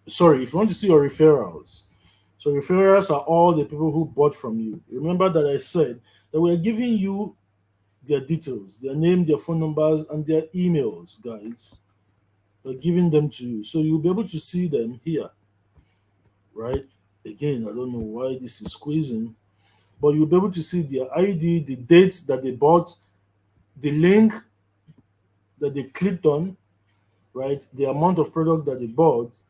Sorry, if you want to see your referrals, so referrals are all the people who bought from you. Remember that I said that we're giving you their details, their name, their phone numbers, and their emails, guys. We're giving them to you. So you'll be able to see them here, right? Again, I don't know why this is squeezing, but you'll be able to see their ID, the dates that they bought, the link that they clicked on, right? The amount of product that they bought,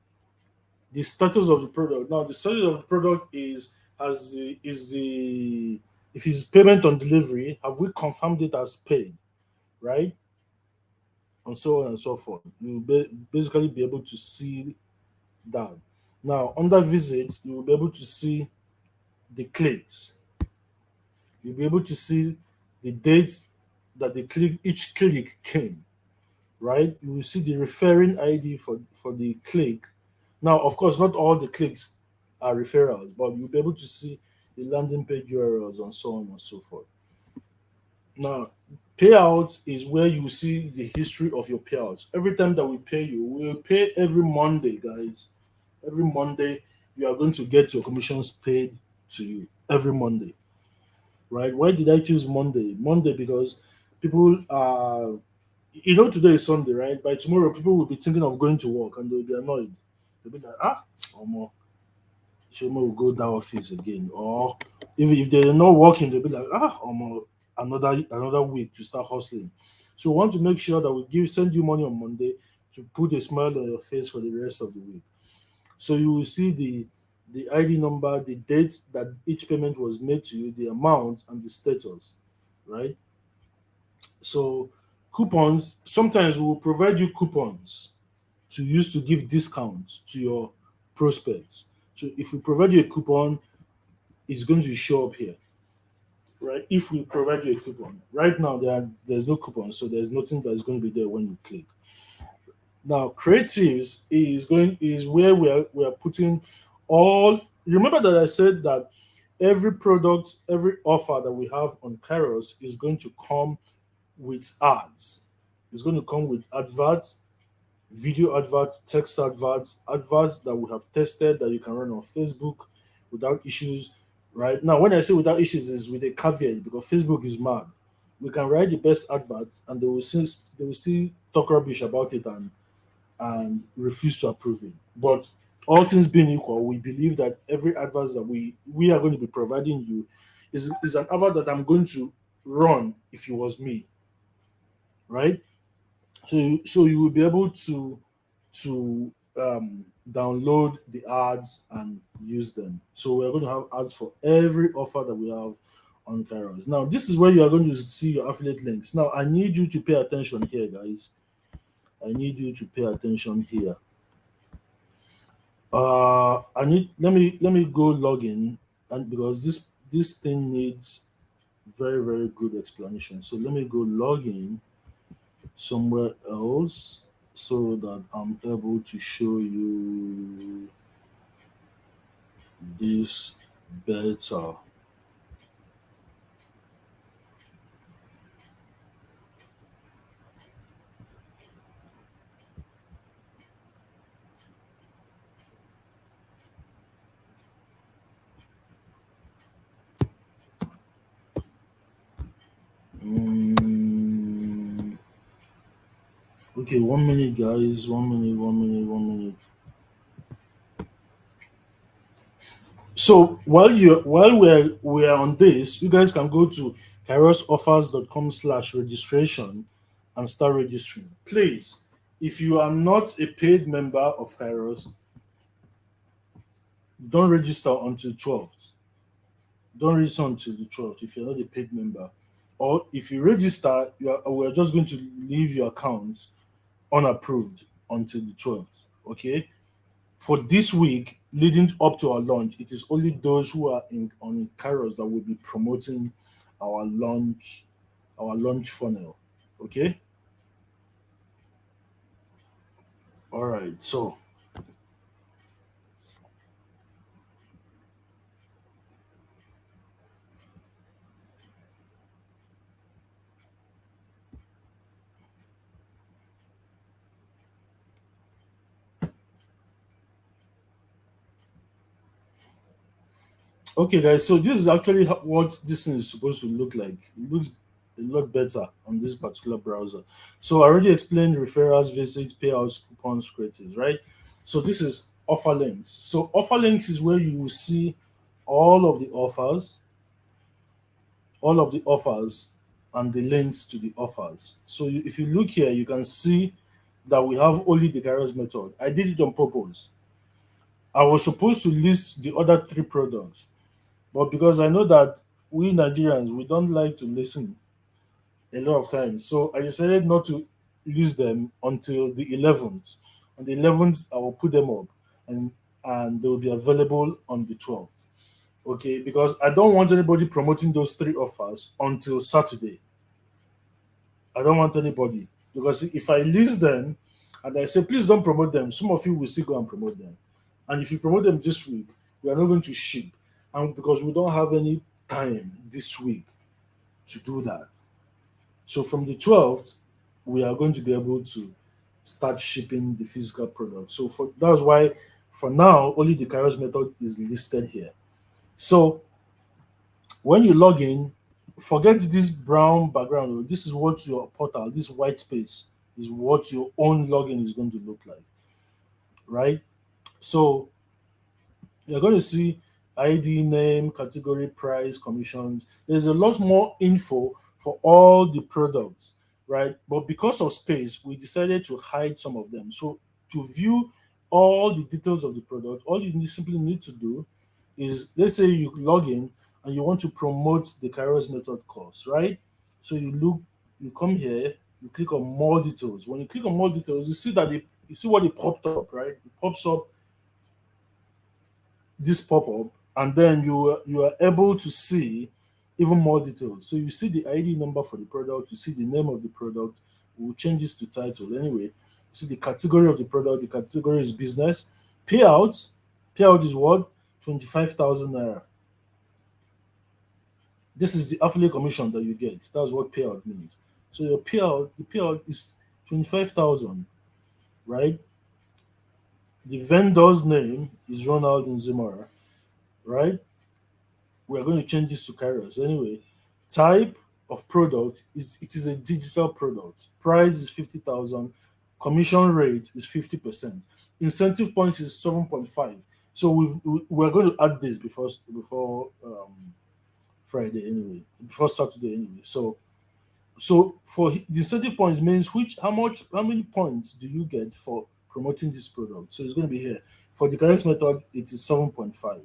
the status of the product. Now, the status of the product is as the is the if it's payment on delivery, have we confirmed it as paid, right? And so on and so forth. You'll basically be able to see that. Now, under visits, you will be able to see the clicks. You'll be able to see the dates that each click came, right? You will see the referring ID for the click. Now, of course, not all the clicks are referrals, but you'll be able to see the landing page URLs and so on and so forth. Now, payouts is where you see the history of your payouts. Every time that we pay you, we'll pay every Monday, guys. Every Monday, you are going to get your commissions paid to you every Monday, right? Why did I choose Monday? Monday because people are, today is Sunday, right? By tomorrow, people will be thinking of going to work and they'll be annoyed. They'll be like, Omo, Shema will go that office again. Or if they're not working, they'll be like, another week to start hustling. So we want to make sure that send you money on Monday to put a smile on your face for the rest of the week. So you will see the ID number, the dates that each payment was made to you, the amount and the status, right? So Coupons, sometimes we will provide you coupons to use to give discounts to your prospects. So if we provide you a coupon, it's going to show up here, right? If we provide you a coupon, right now there's no coupon, so there's nothing that is going to be there when you click. Now, creatives is where we are putting all. Remember that I said that every product, every offer that we have on Kairos is going to come with ads. It's going to come with adverts, video adverts, text adverts, adverts that we have tested that you can run on Facebook without issues. Right now, when I say without issues, is with a caveat because Facebook is mad. We can write the best adverts, and they will still talk rubbish about it and refuse to approve it. But all things being equal, we believe that every advert that we are going to be providing you is an advert that I'm going to run if it was me, right? So you will be able to download the ads and use them. So we're going to have ads for every offer that we have on Kairos. Now, this is where you are going to see your affiliate links. Now, I need you to pay attention here, guys. I need you to pay attention here. I need let me go log in, and because this thing needs very very good explanation. So let me go log in somewhere else so that I'm able to show you this better. Mm, okay, 1 minute, guys. 1 minute. 1 minute. 1 minute. So while we're on this, you guys can go to kairosoffers.com/registration and start registering. Please, if you are not a paid member of Kairos, don't register until 12th. Don't register until the 12th if you're not a paid member. Or if you register, we're just going to leave your account unapproved until the 12th. Okay? For this week leading up to our launch, it is only those who are in on Kairos that will be promoting our launch, our launch funnel. Okay. All right. So okay, guys. So this is actually what this thing is supposed to look like. It looks a lot better on this particular browser. So I already explained referrals, visits, payouts, coupons, creatives, right? So this is offer links. So offer links is where you will see all of the offers, all of the offers and the links to the offers. So if you look here, you can see that we have only the Kairos method. I did it on purpose. I was supposed to list the other three products, but because I know that we Nigerians we don't like to listen a lot of times, so I decided not to list them until the 11th. On the 11th, I will put them up, and they will be available on the 12th. Okay, because I don't want anybody promoting those three offers until Saturday. I don't want anybody because if I list them and I say please don't promote them, some of you will still go and promote them. And if you promote them this week, we are not going to ship, and because we don't have any time this week to do that. So from the 12th, we are going to be able to start shipping the physical product. So for that's why for now only the Kairos method is listed here. So when you log in, forget this brown background. Oh. This is what your portal, this white space, is what your own login is going to look like, right? So you're going to see ID, name, category, price, commissions. There's a lot more info for all the products, right? But because of space, we decided to hide some of them. So to view all the details of the product, all you simply need to do is, let's say you log in and you want to promote the Kairos method course, right? So you come here, You click on more details. When you click on more details, you see that you see what it popped up, right? It pops up this pop up, and then you are able to see even more details. So you see the ID number for the product, you see the name of the product. We'll change this to title anyway. You see the category of the product. The category is business. Payouts. Payout is what? 25,000 naira. This is the affiliate commission that you get. That's what payout means. So your payout, the payout is 25,000, right? The vendor's name is Ronald Nzimara, right? We are going to change this to Kairos anyway. Type of product is it is a digital product. Price is 50,000. Commission rate is 50%. Incentive points is 7.5. So we're going to add this before Friday anyway, before Saturday anyway. So for the incentive points means how many points do you get for promoting this product? So it's going to be here. For the current method, it is 7.5,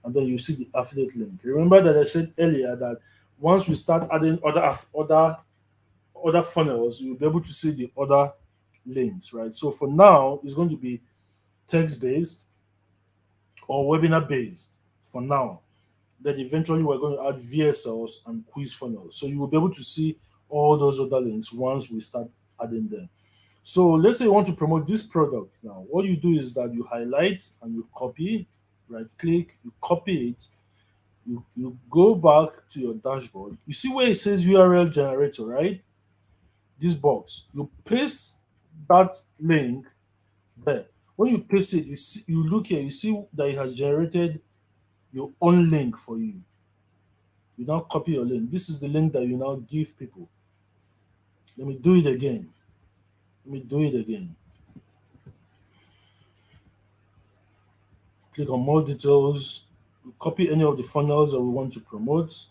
and then you see the affiliate link. Remember that I said earlier that once we start adding other funnels, you'll be able to see the other links, right? So for now, it's going to be text based or webinar based for now. Then eventually we're going to add VSLs and quiz funnels. So you will be able to see all those other links once we start adding them. So let's say you want to promote this product now. What you do is that you highlight and you copy, right click, you copy it, you go back to your dashboard. You see where it says URL generator, right? This box. You paste that link there. When you paste it, you look here, you see that it has generated your own link for you. You now copy your link. This is the link that you now give people. Let me do it again. Let me do it again. Click on more details. We copy any of the funnels that we want to promote.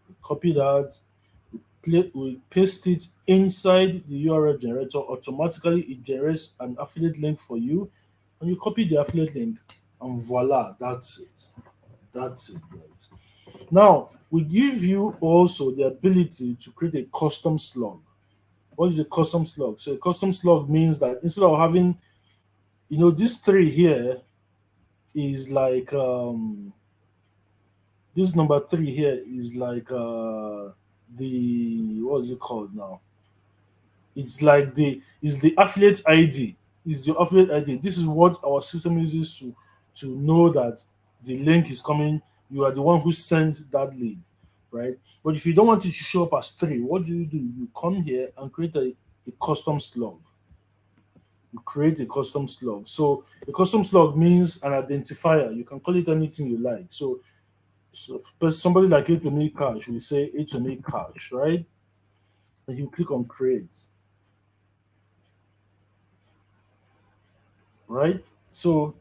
We copy that. We paste it inside the URL generator. Automatically, it generates an affiliate link for you. And you copy the affiliate link, and voila, that's it. That's it, guys. Now, we give you also the ability to create a custom slug. What is a custom slug? So a custom slug means that instead of having, this three here is like this number three here is like the what is it called now? It's like the affiliate ID. Is the affiliate ID. This is what our system uses to know that the link is coming. You are the one who sent that lead, right? But if you don't want it to show up as three, what do? You come here and create a custom slug. You create a custom slug. So a custom slug means an identifier. You can call it anything you like. So but somebody like A to me cash will say A to me cash, right? And you click on create, right? So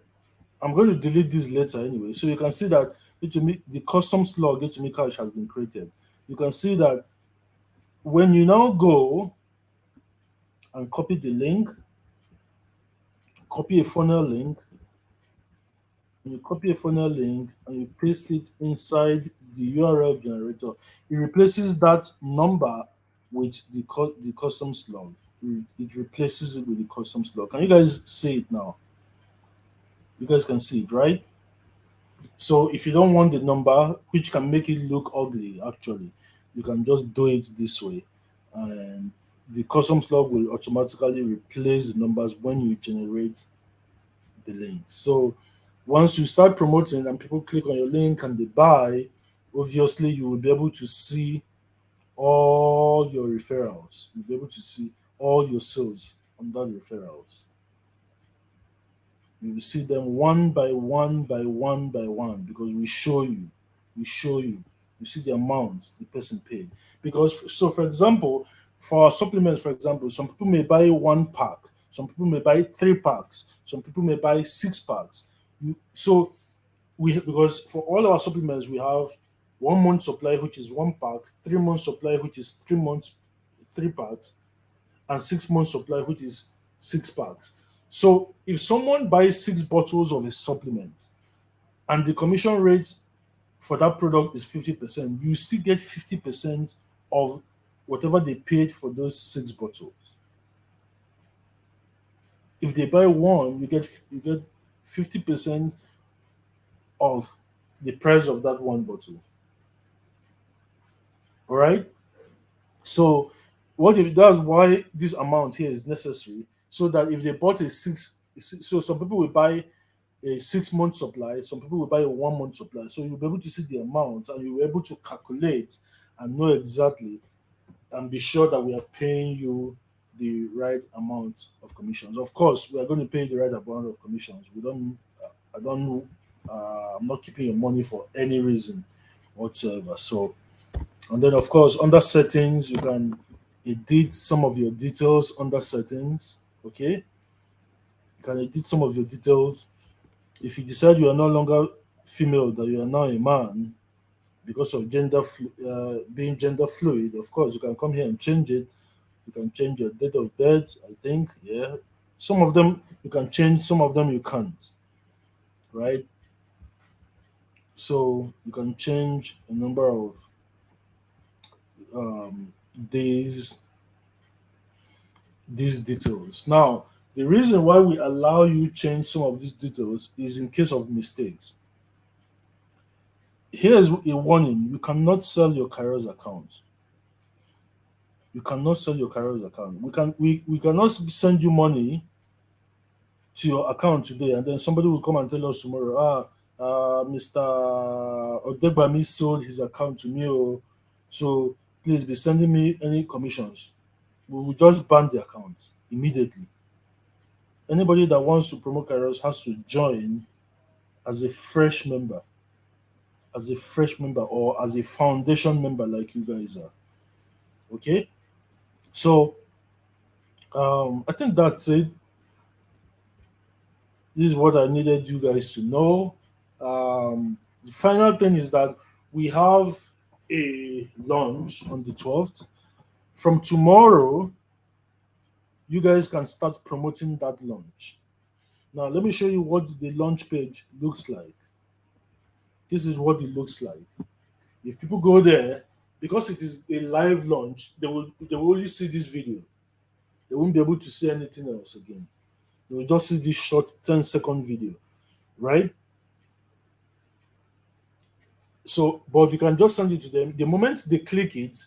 I'm going to delete this later anyway. So you can see that A to me the custom slug A to me cash has been created. You can see that when you now go and copy the link, copy a funnel link, and you copy a funnel link and you paste it inside the URL generator, it replaces that number with the custom slug. It replaces it with the custom slug. Can you guys see it now? You guys can see it, right? So if you don't want the number, which can make it look ugly, actually, you can just do it this way, and the custom slug will automatically replace the numbers when you generate the link. So once you start promoting and people click on your link and they buy, obviously you will be able to see all your referrals. You'll be able to see all your sales on that referrals. You will see them one by one by one by one because we show you. We show you. You see the amount the person paid. Because so for example, for our supplements, for example, some people may buy one pack, some people may buy three packs, some people may buy six packs. So we because for all our supplements we have 1 month supply which is one pack, 3 months supply which is 3 months, three packs, and 6 months supply, which is six packs. So if someone buys six bottles of a supplement and the commission rate for that product is 50%, you still get 50% of whatever they paid for those 6 bottles. If they buy one, you get 50% of the price of that one bottle. All right. So what if that's why this amount here is necessary, so that if they bought so some people will buy a 6 month supply, some people will buy a 1 month supply. So you'll be able to see the amount and you'll be able to calculate and know exactly and be sure that we are paying you the right amount of commissions. Of course, we are going to pay the right amount of commissions. We don't, I don't know, I'm not keeping your money for any reason whatsoever. So, and then of course, under settings, you can edit some of your details under settings. Okay, you can edit some of your details. If you decide you are no longer female, that you are now a man because of being gender fluid, of course, you can come here and change it. You can change your date of birth, I think. Yeah. Some of them you can change, some of them you can't. Right? So you can change a number of um, these these details. Now, the reason why we allow you change some of these details is in case of mistakes. Here's a warning: you cannot sell your Kairos account. You cannot sell your Kairos account. We cannot send you money to your account today, and then somebody will come and tell us tomorrow, Mr. Odegbami sold his account to me, oh, so please be sending me any commissions. We will just ban the account immediately. Anybody that wants to promote Kairos has to join as a fresh member, or as a foundation member, like you guys are. Okay, so I think that's it. This is what I needed you guys to know. The final thing is that we have a launch on the 12th. From tomorrow, you guys can start promoting that launch. Now, let me show you what the launch page looks like. This is what it looks like. If people go there, because it is a live launch, they will only see this video. They won't be able to see anything else again. They will just see this short 10-second video, right? So, but you can just send it to them. The moment they click it,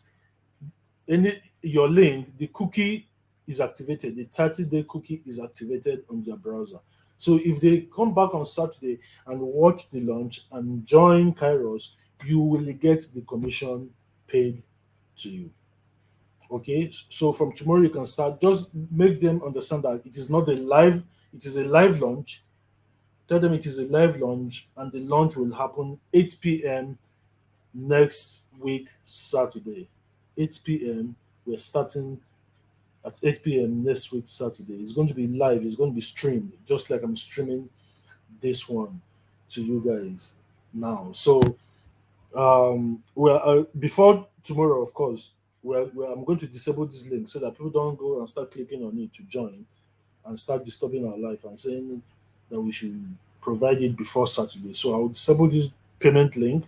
your link, the cookie is activated. The 30-day cookie is activated on their browser. So if they come back on Saturday and watch the launch and join Kairos, you will get the commission paid to you. Okay, so from tomorrow you can start. Just make them understand that it is not a live, it is a live launch. Tell them it is a live launch, and the launch will happen 8 p.m. next week, Saturday. 8 p.m. We're starting at 8 p.m. next week, Saturday. It's going to be live, it's going to be streamed, just like I'm streaming this one to you guys now. So, well, before tomorrow, of course, I'm going to disable this link so that people don't go and start clicking on it to join and start disturbing our life and saying that we should provide it before Saturday. So I will disable this payment link.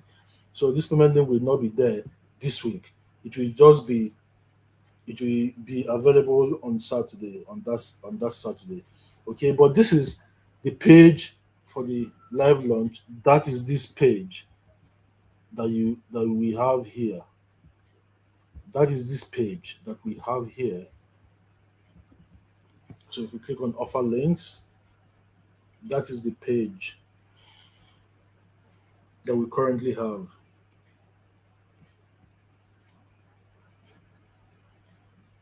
So this payment link will not be there this week. It will just be it will be available on Saturday, on that Saturday. Okay, but this is the page for the live launch. That is this page that we have here. That is this page that we have here. So if you click on offer links, that is the page that we currently have.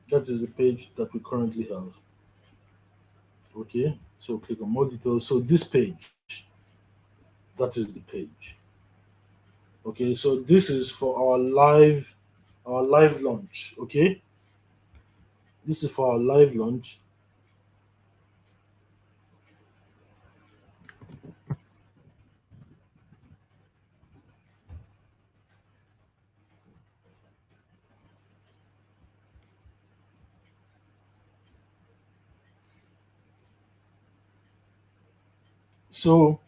That is the page that we currently have. Okay, so click on more details. So this page, that is the page. Okay, so this is for our live launch. Okay, this is for our live launch. So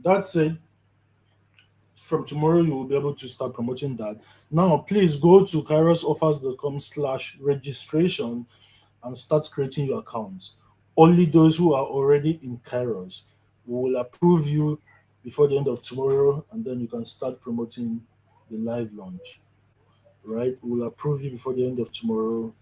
that's it from tomorrow you will be able to start promoting that. Now please go to kairosoffers.com/registration and start creating your accounts. Only those who are already in Kairos will approve you before the end of tomorrow, and then you can start promoting the live launch. Right? We'll approve you before the end of tomorrow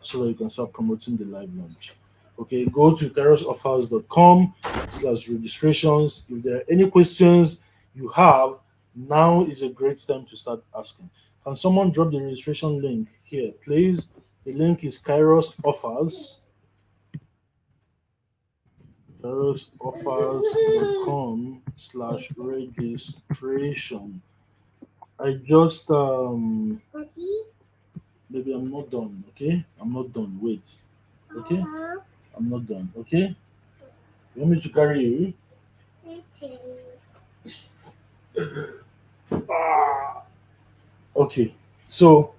so that you can start promoting the live launch. Okay, go to kairosoffers.com/registrations. If there are any questions you have, now is a great time to start asking. Can someone drop the registration link here, please? The link is kairosoffers.com/registration. I just maybe I'm not done, okay? I'm not done. Wait. Okay? I'm not done, okay? You want me to carry you? Okay. So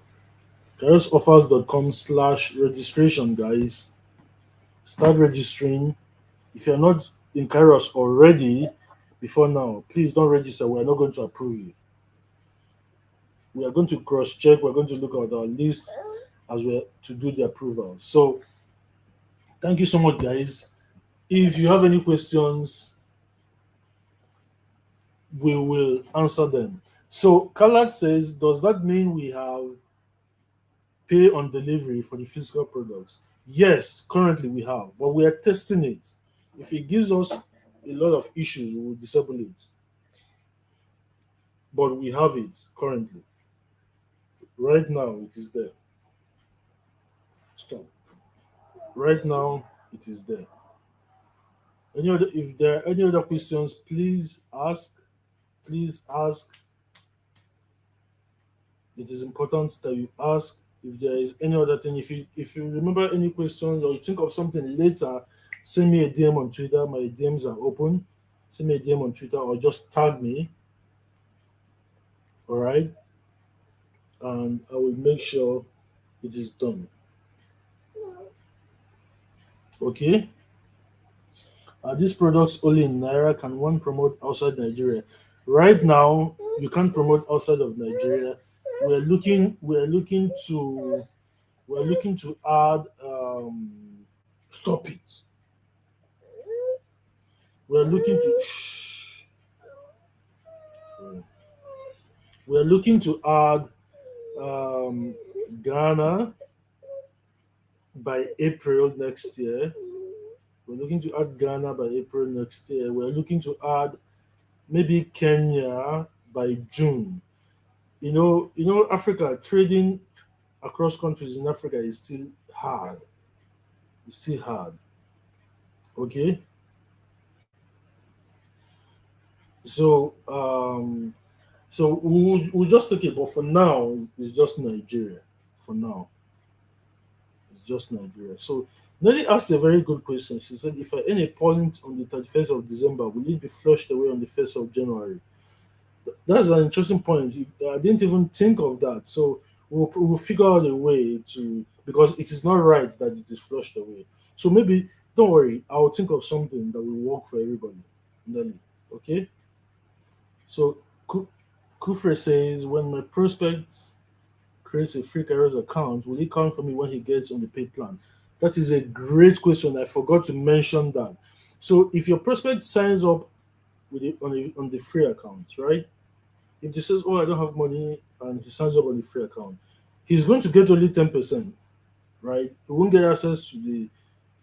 kairosoffers.com/registration, guys. Start registering. If you're not in Kairos already before now, please don't register. We are not going to approve you. We are going to cross check. We're going to look at our list as well to do the approval. So thank you so much, guys. If you have any questions, we will answer them. So Khalad says, does that mean we have pay on delivery for the physical products? Yes, currently we have, but we are testing it. If it gives us a lot of issues, we will disable it. But we have it currently. Right now, it is there. Stop. Right now, it is there. If there are any other questions, please ask. Please ask. It is important that you ask. If there is any other thing, if you remember any questions or you think of something later, send me a DM on Twitter. My DMs are open. Send me a DM on Twitter or just tag me. All right, and I will make sure it is done. Okay. Are these products only in Naira? Can one promote outside Nigeria? Right now, you can't promote outside of Nigeria. We're looking to add. Stop it. We're looking to. We're looking to add um, Ghana by April next year. We're looking to add Ghana by April next year. We're looking to add maybe Kenya by June. Africa trading across countries in Africa is still hard. It's still hard. Okay, so we'll just take it, but for now it's just Nigeria. For now, it's just Nigeria. So Nelly asked a very good question. She said, "If at any point on the 31st of December, will it be flushed away on the 1st of January?" That's an interesting point. I didn't even think of that. So we'll figure out a way to, because it is not right that it is flushed away. So maybe don't worry. I'll think of something that will work for everybody. Nelly. Okay. So Kufre says, when my prospect creates a free Kairos account, will it count for me when he gets on the paid plan? That is a great question. I forgot to mention that. So if your prospect signs up on the free account, right? If he says, "Oh, I don't have money," and he signs up on the free account, he's going to get only 10%, right? He won't get access to the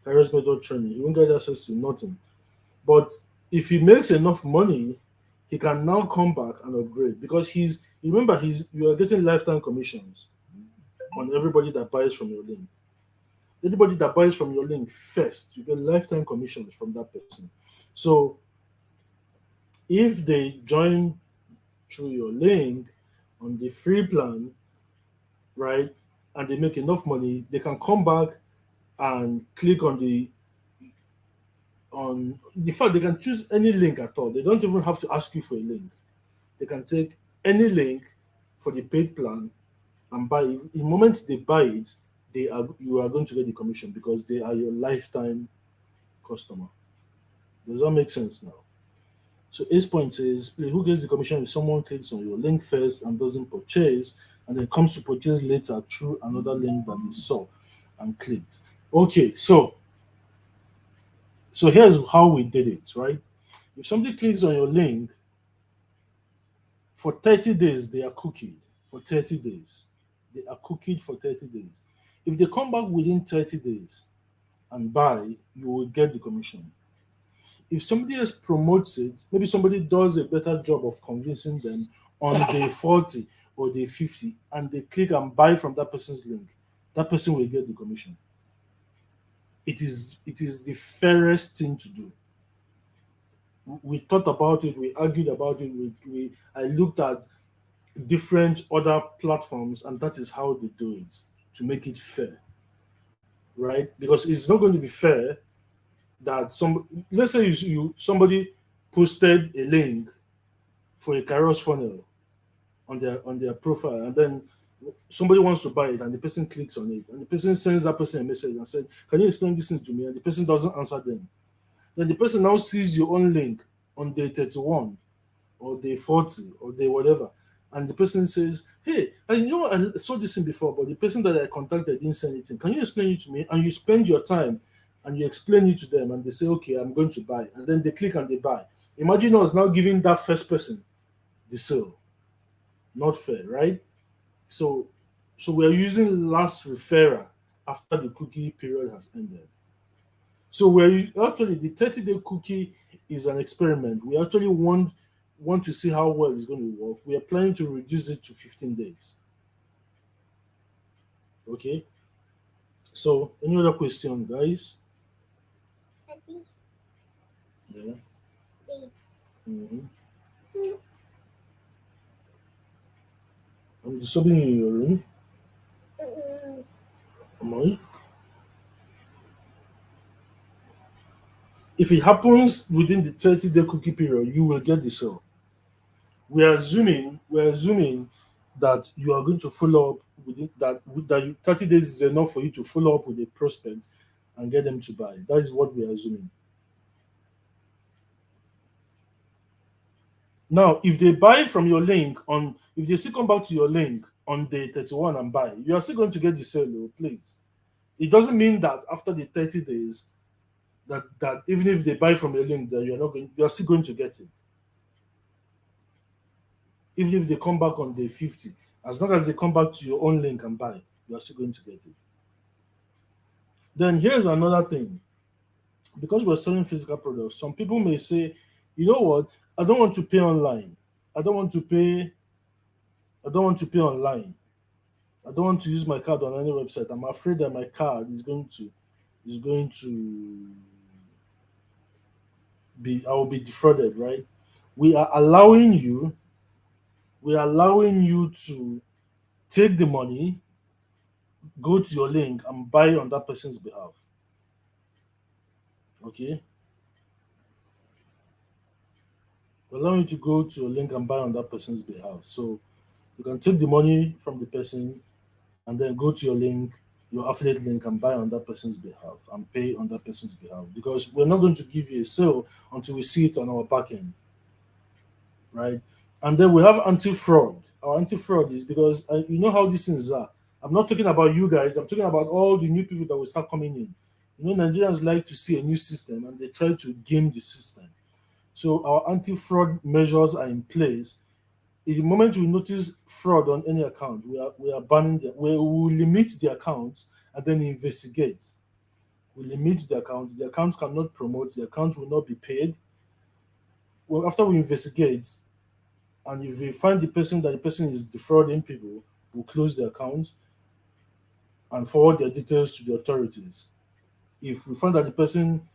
Kairos method training. He won't get access to nothing. But if he makes enough money, he can now come back and upgrade because you are getting lifetime commissions on everybody that buys from your link. Anybody that buys from your link first, you get lifetime commissions from that person. So if they join through your link on the free plan, right, and they make enough money, they can come back and click on the fact they can choose any link at all. They don't even have to ask you for a link. They can take any link for the paid plan and buy it. The moment they buy it, you are going to get the commission because they are your lifetime customer. Does that make sense now? So Ace point says, who gets the commission if someone clicks on your link first and doesn't purchase, and then comes to purchase later through another link that they saw and clicked. Okay, so here's how we did it, right? If somebody clicks on your link for 30 days, they are cookied for 30 days. They are cookied for 30 days. If they come back within 30 days and buy, you will get the commission. If somebody else promotes it, maybe somebody does a better job of convincing them on day 40 or day 50, and they click and buy from that person's link, that person will get the commission. It is the fairest thing to do. We thought about it, we argued about it, I looked at different other platforms, and that is how they do it to make it fair, right? Because it's not going to be fair that some, let's say somebody posted a link for a Kairos funnel on their profile, and then somebody wants to buy it, and the person clicks on it, and the person sends that person a message and said, "Can you explain this thing to me?" And the person doesn't answer them. Then the person now sees your own link on day 31 or day 40 or day whatever, and the person says, "Hey, and you know what, I saw this thing before, but the person that I contacted didn't say anything. Can you explain it to me?" And you spend your time and you explain it to them, and they say, "Okay, I'm going to buy," and then they click and they buy. Imagine us now giving that first person the sale. Not fair, right? So so we're using last referrer after the cookie period has ended. So actually, the 30-day cookie is an experiment. We actually want to see how well it's going to work. We are planning to reduce it to 15 days. Okay. So any other question, guys? Yeah. Mhm. I'm disturbing you in your room. Am I? If it happens within the 30-day cookie period, you will get the sale. We're assuming that you are going to follow up with it, that 30 days is enough for you to follow up with a prospect and get them to buy. That is what we are assuming. Now, if they buy from your link on, if they still come back to your link on day 31 and buy, you are still going to get the sale, oh, please. It doesn't mean that after the 30 days, that even if they buy from your link, that you are still going to get it. Even if they come back on day 50, as long as they come back to your own link and buy, you are still going to get it. Then here's another thing. Because we're selling physical products, some people may say, you know what, I don't want to pay online. I don't want to pay, I don't want to pay online. I don't want to use my card on any website. I'm afraid that my card is going to be, I will be defrauded, right? We are allowing you, to take the money, go to your link and buy on that person's behalf. Okay? We're allowing you to go to your link and buy on that person's behalf. So you can take the money from the person and then go to your link, your affiliate link, and buy on that person's behalf and pay on that person's behalf. Because we're not going to give you a sale until we see it on our back end, right? And then we have anti-fraud. Our anti-fraud is because you know how these things are. I'm not talking about you guys. I'm talking about all the new people that will start coming in. You know, Nigerians like to see a new system and they try to game the system. So our anti-fraud measures are in place. In the moment we notice fraud on any account, we are banning we will limit the account and then investigate. We limit the account. The account cannot promote. The account will not be paid. Well, after we investigate, and if we find the person is defrauding people, we'll close the account and forward their details to the authorities. If we find that the person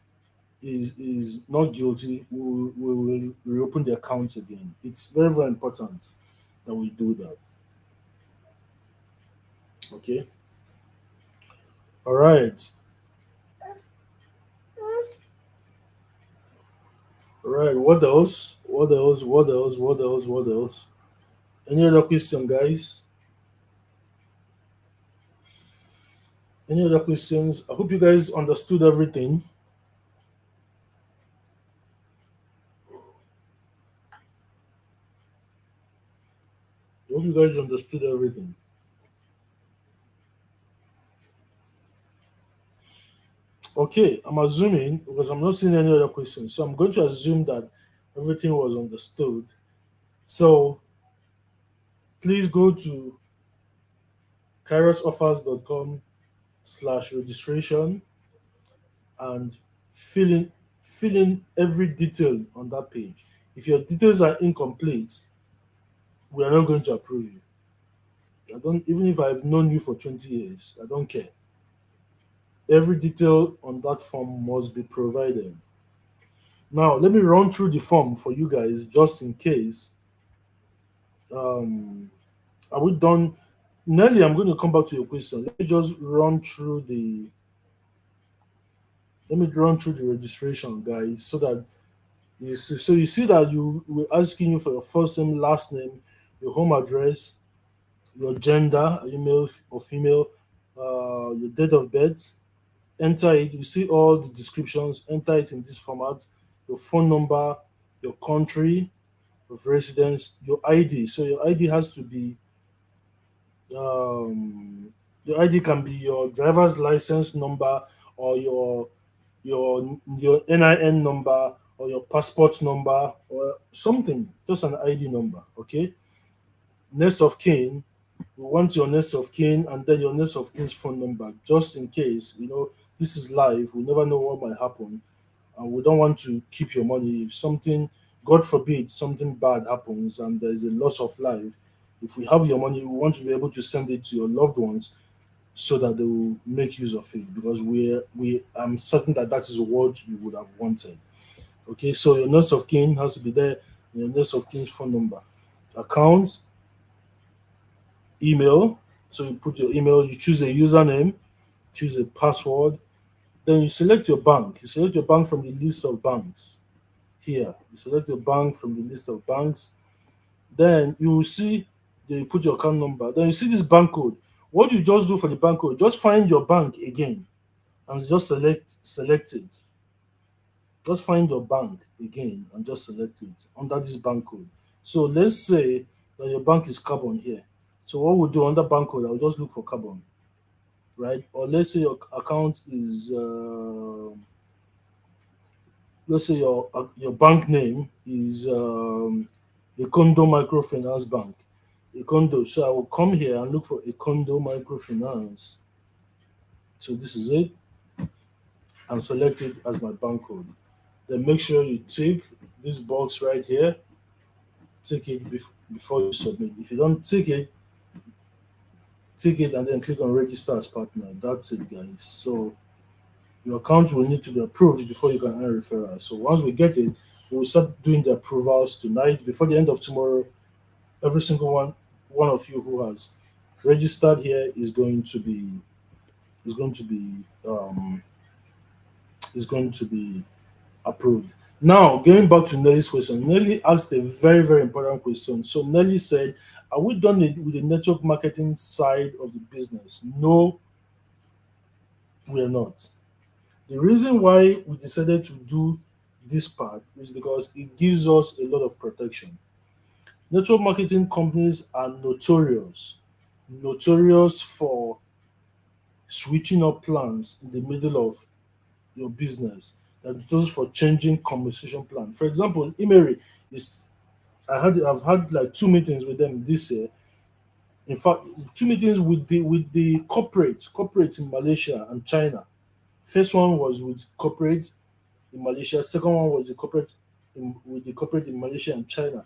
is not guilty, we will reopen the account again. It's very, very important that we do that. Okay. All right. All right. What else? What else? What else? What else? What else? Any other question, guys? Any other questions? I hope you guys understood everything. guys understood everything. Okay, I'm assuming because I'm not seeing any other questions, so I'm going to assume that everything was understood. So please go to kairosoffers.com/registration and fill in fill in every detail on that page. If your details are incomplete, we are not going to approve you. I don't even if I've known you for 20 years, I don't care. Every detail on that form must be provided. Now, let me run through the form for you guys just in case. Um, are we done? Nelly, I'm going to come back to your question. Let me run through the registration, guys, so that you see that we're asking you for your first name, last name, your home address, your gender, are you male or female, your date of birth. Enter it. You see all the descriptions. Enter it in this format. Your phone number, your country of residence, your ID. So your ID has to be your ID can be your driver's license number or your NIN number or your passport number or something, just an ID number. Okay. Next of kin, we want your next of kin and then your next of kin's phone number, just in case. This is live. We never know what might happen, and we don't want to keep your money. If something, God forbid, something bad happens and there is a loss of life, if we have your money, we want to be able to send it to your loved ones so that they will make use of it because we I'm certain that that is what you would have wanted. Okay, so your next of kin has to be there, your next of kin's phone number, account, email. So you put your email, you choose a username, choose a password, then you select your bank. You select your bank from the list of banks. Here, you select your bank from the list of banks. Then you will see, then you put your account number. Then you see this bank code. What you just do for the bank code, just find your bank again and just select it. Just find your bank again and just select it under this bank code. So let's say that your bank is carbon here. So what we'll do under bank code, I'll just look for carbon, right? Or let's say your account is let's say your bank name is a condo microfinance bank, a condo. So I will come here and look for a condo microfinance. So this is it, and select it as my bank code. Then make sure you tick this box right here. Tick it before you submit. If you don't tick it and then click on register as partner. That's it, guys. So your account will need to be approved before you can earn referral. So once we get it, we will start doing the approvals tonight. Before the end of tomorrow, every single one of you who has registered here is going to be um is going to be approved. Now, going back to Nelly's question, Nelly asked a very, very important question. So Nelly said, are we done with the network marketing side of the business? No, we are not. The reason why we decided to do this part is because it gives us a lot of protection. Network marketing companies are notorious for switching up plans in the middle of your business. They're notorious for changing conversation plan. For example, Emery is I've had like two meetings with them this year. In fact, two meetings with the corporates in Malaysia and China. First one was with corporate in Malaysia. Second one was with the corporate in Malaysia and China.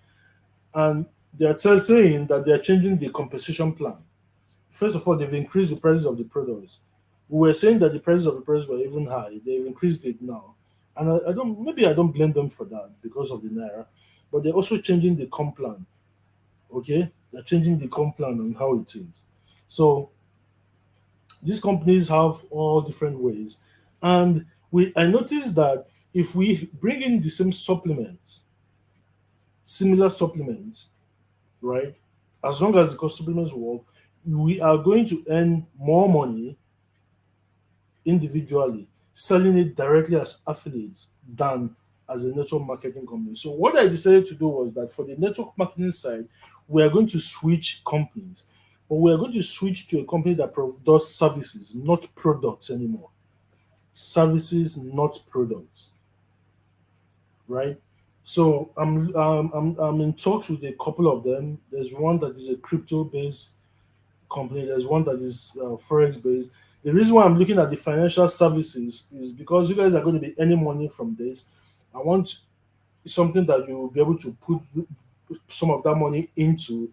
And they are saying that they are changing the compensation plan. First of all, they've increased the prices of the products. We were saying that the prices of the products were even high. They've increased it now. And I don't blame them for that because of the Naira. But they're also changing the comp plan. Okay? They're changing the comp plan on how it is. So these companies have all different ways. And I noticed that if we bring in the same supplements, similar supplements, right? As long as the supplements work, we are going to earn more money individually selling it directly as affiliates than as a network marketing company. So what I decided to do was that for the network marketing side, we are going to switch companies, but we are going to switch to a company that does services, not products anymore. Services, not products, right? So I'm in talks with a couple of them. There's one that is a crypto based company. There's one that is forex based. The reason why I'm looking at the financial services is because you guys are going to be earning money from this. I want something that you will be able to put some of that money into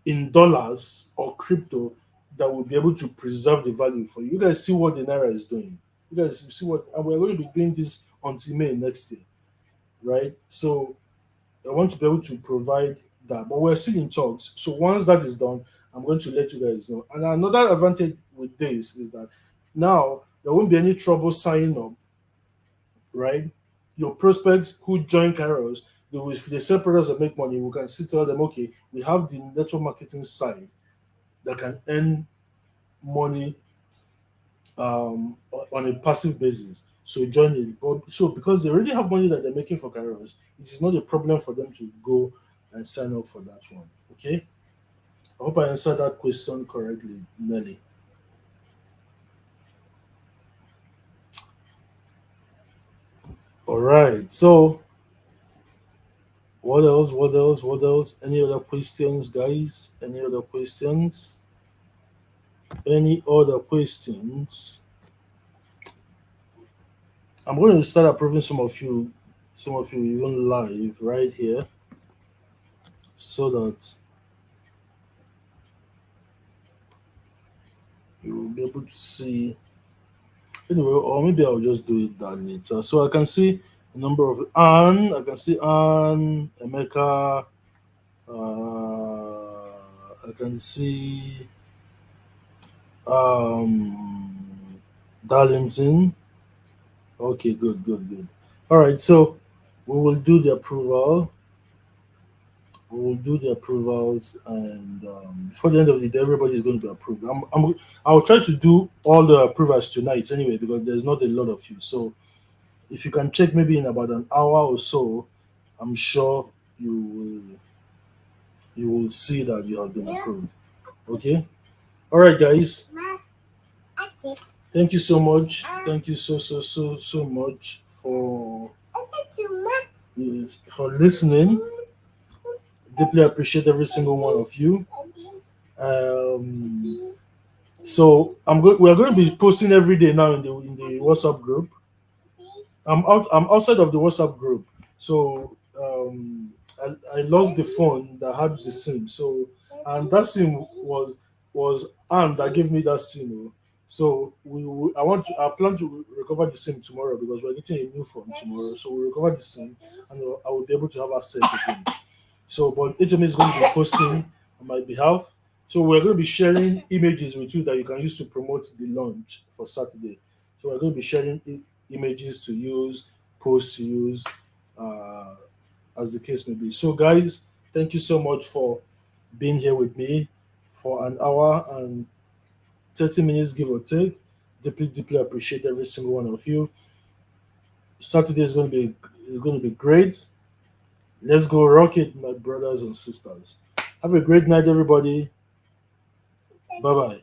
in dollars or crypto that will be able to preserve the value for you. You guys see what the naira is doing. You guys see what, and we're going to be doing this until May next year, right? So I want to be able to provide that, but we're still in talks. So once that is done, I'm going to let you guys know. And another advantage with this is that now there won't be any trouble signing up, right? Your prospects who join Kairos, they will, if they sell products that make money, we can still tell them, okay, we have the network marketing side that can earn money on a passive basis. So join it. But so because they already have money that they're making for Kairos, it is not a problem for them to go and sign up for that one. Okay. I hope I answered that question correctly, Nelly. All right. So what else? What else? What else? Any other questions, guys? Any other questions? Any other questions? I'm going to start approving some of you even live right here, so that you will be able to see. Anyway, or maybe I'll just do it that later. So I can see a number of Anne. I can see Anne, Emeka. I can see Darlington. Okay, good, good, good. All right, so we will do the approval. We will do the approvals, and before the end of the day, everybody is going to be approved. I'll try to do all the approvals tonight anyway, because there's not a lot of you. So if you can check maybe in about an hour or so, I'm sure you will see that you have been approved. Okay. All right, guys. Thank you so much. Thank you so much for listening. Deeply appreciate every single one of you. Um, so we're going to be posting every day now in the WhatsApp group. I'm outside of the WhatsApp group, so I lost the phone that had the SIM. So and that SIM was Anne that gave me that SIM. Oh. So I plan to recover the SIM tomorrow because we're getting a new phone tomorrow. So we'll recover the SIM and I will be able to have access again. So, but HM is going to be posting on my behalf. So we're going to be sharing images with you that you can use to promote the launch for Saturday. So we're going to be sharing images to use, posts to use, uh, as the case may be. So, guys, thank you so much for being here with me for an hour and 30 minutes, give or take. Deeply, deeply appreciate every single one of you. Saturday is going to be great. Let's go rock it, my brothers and sisters. Have a great night, everybody. Bye bye.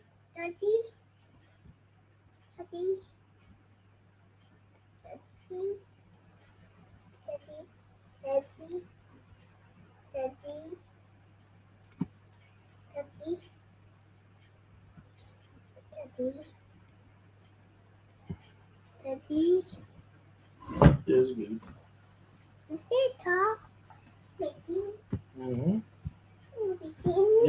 Yes, babe. Mhm.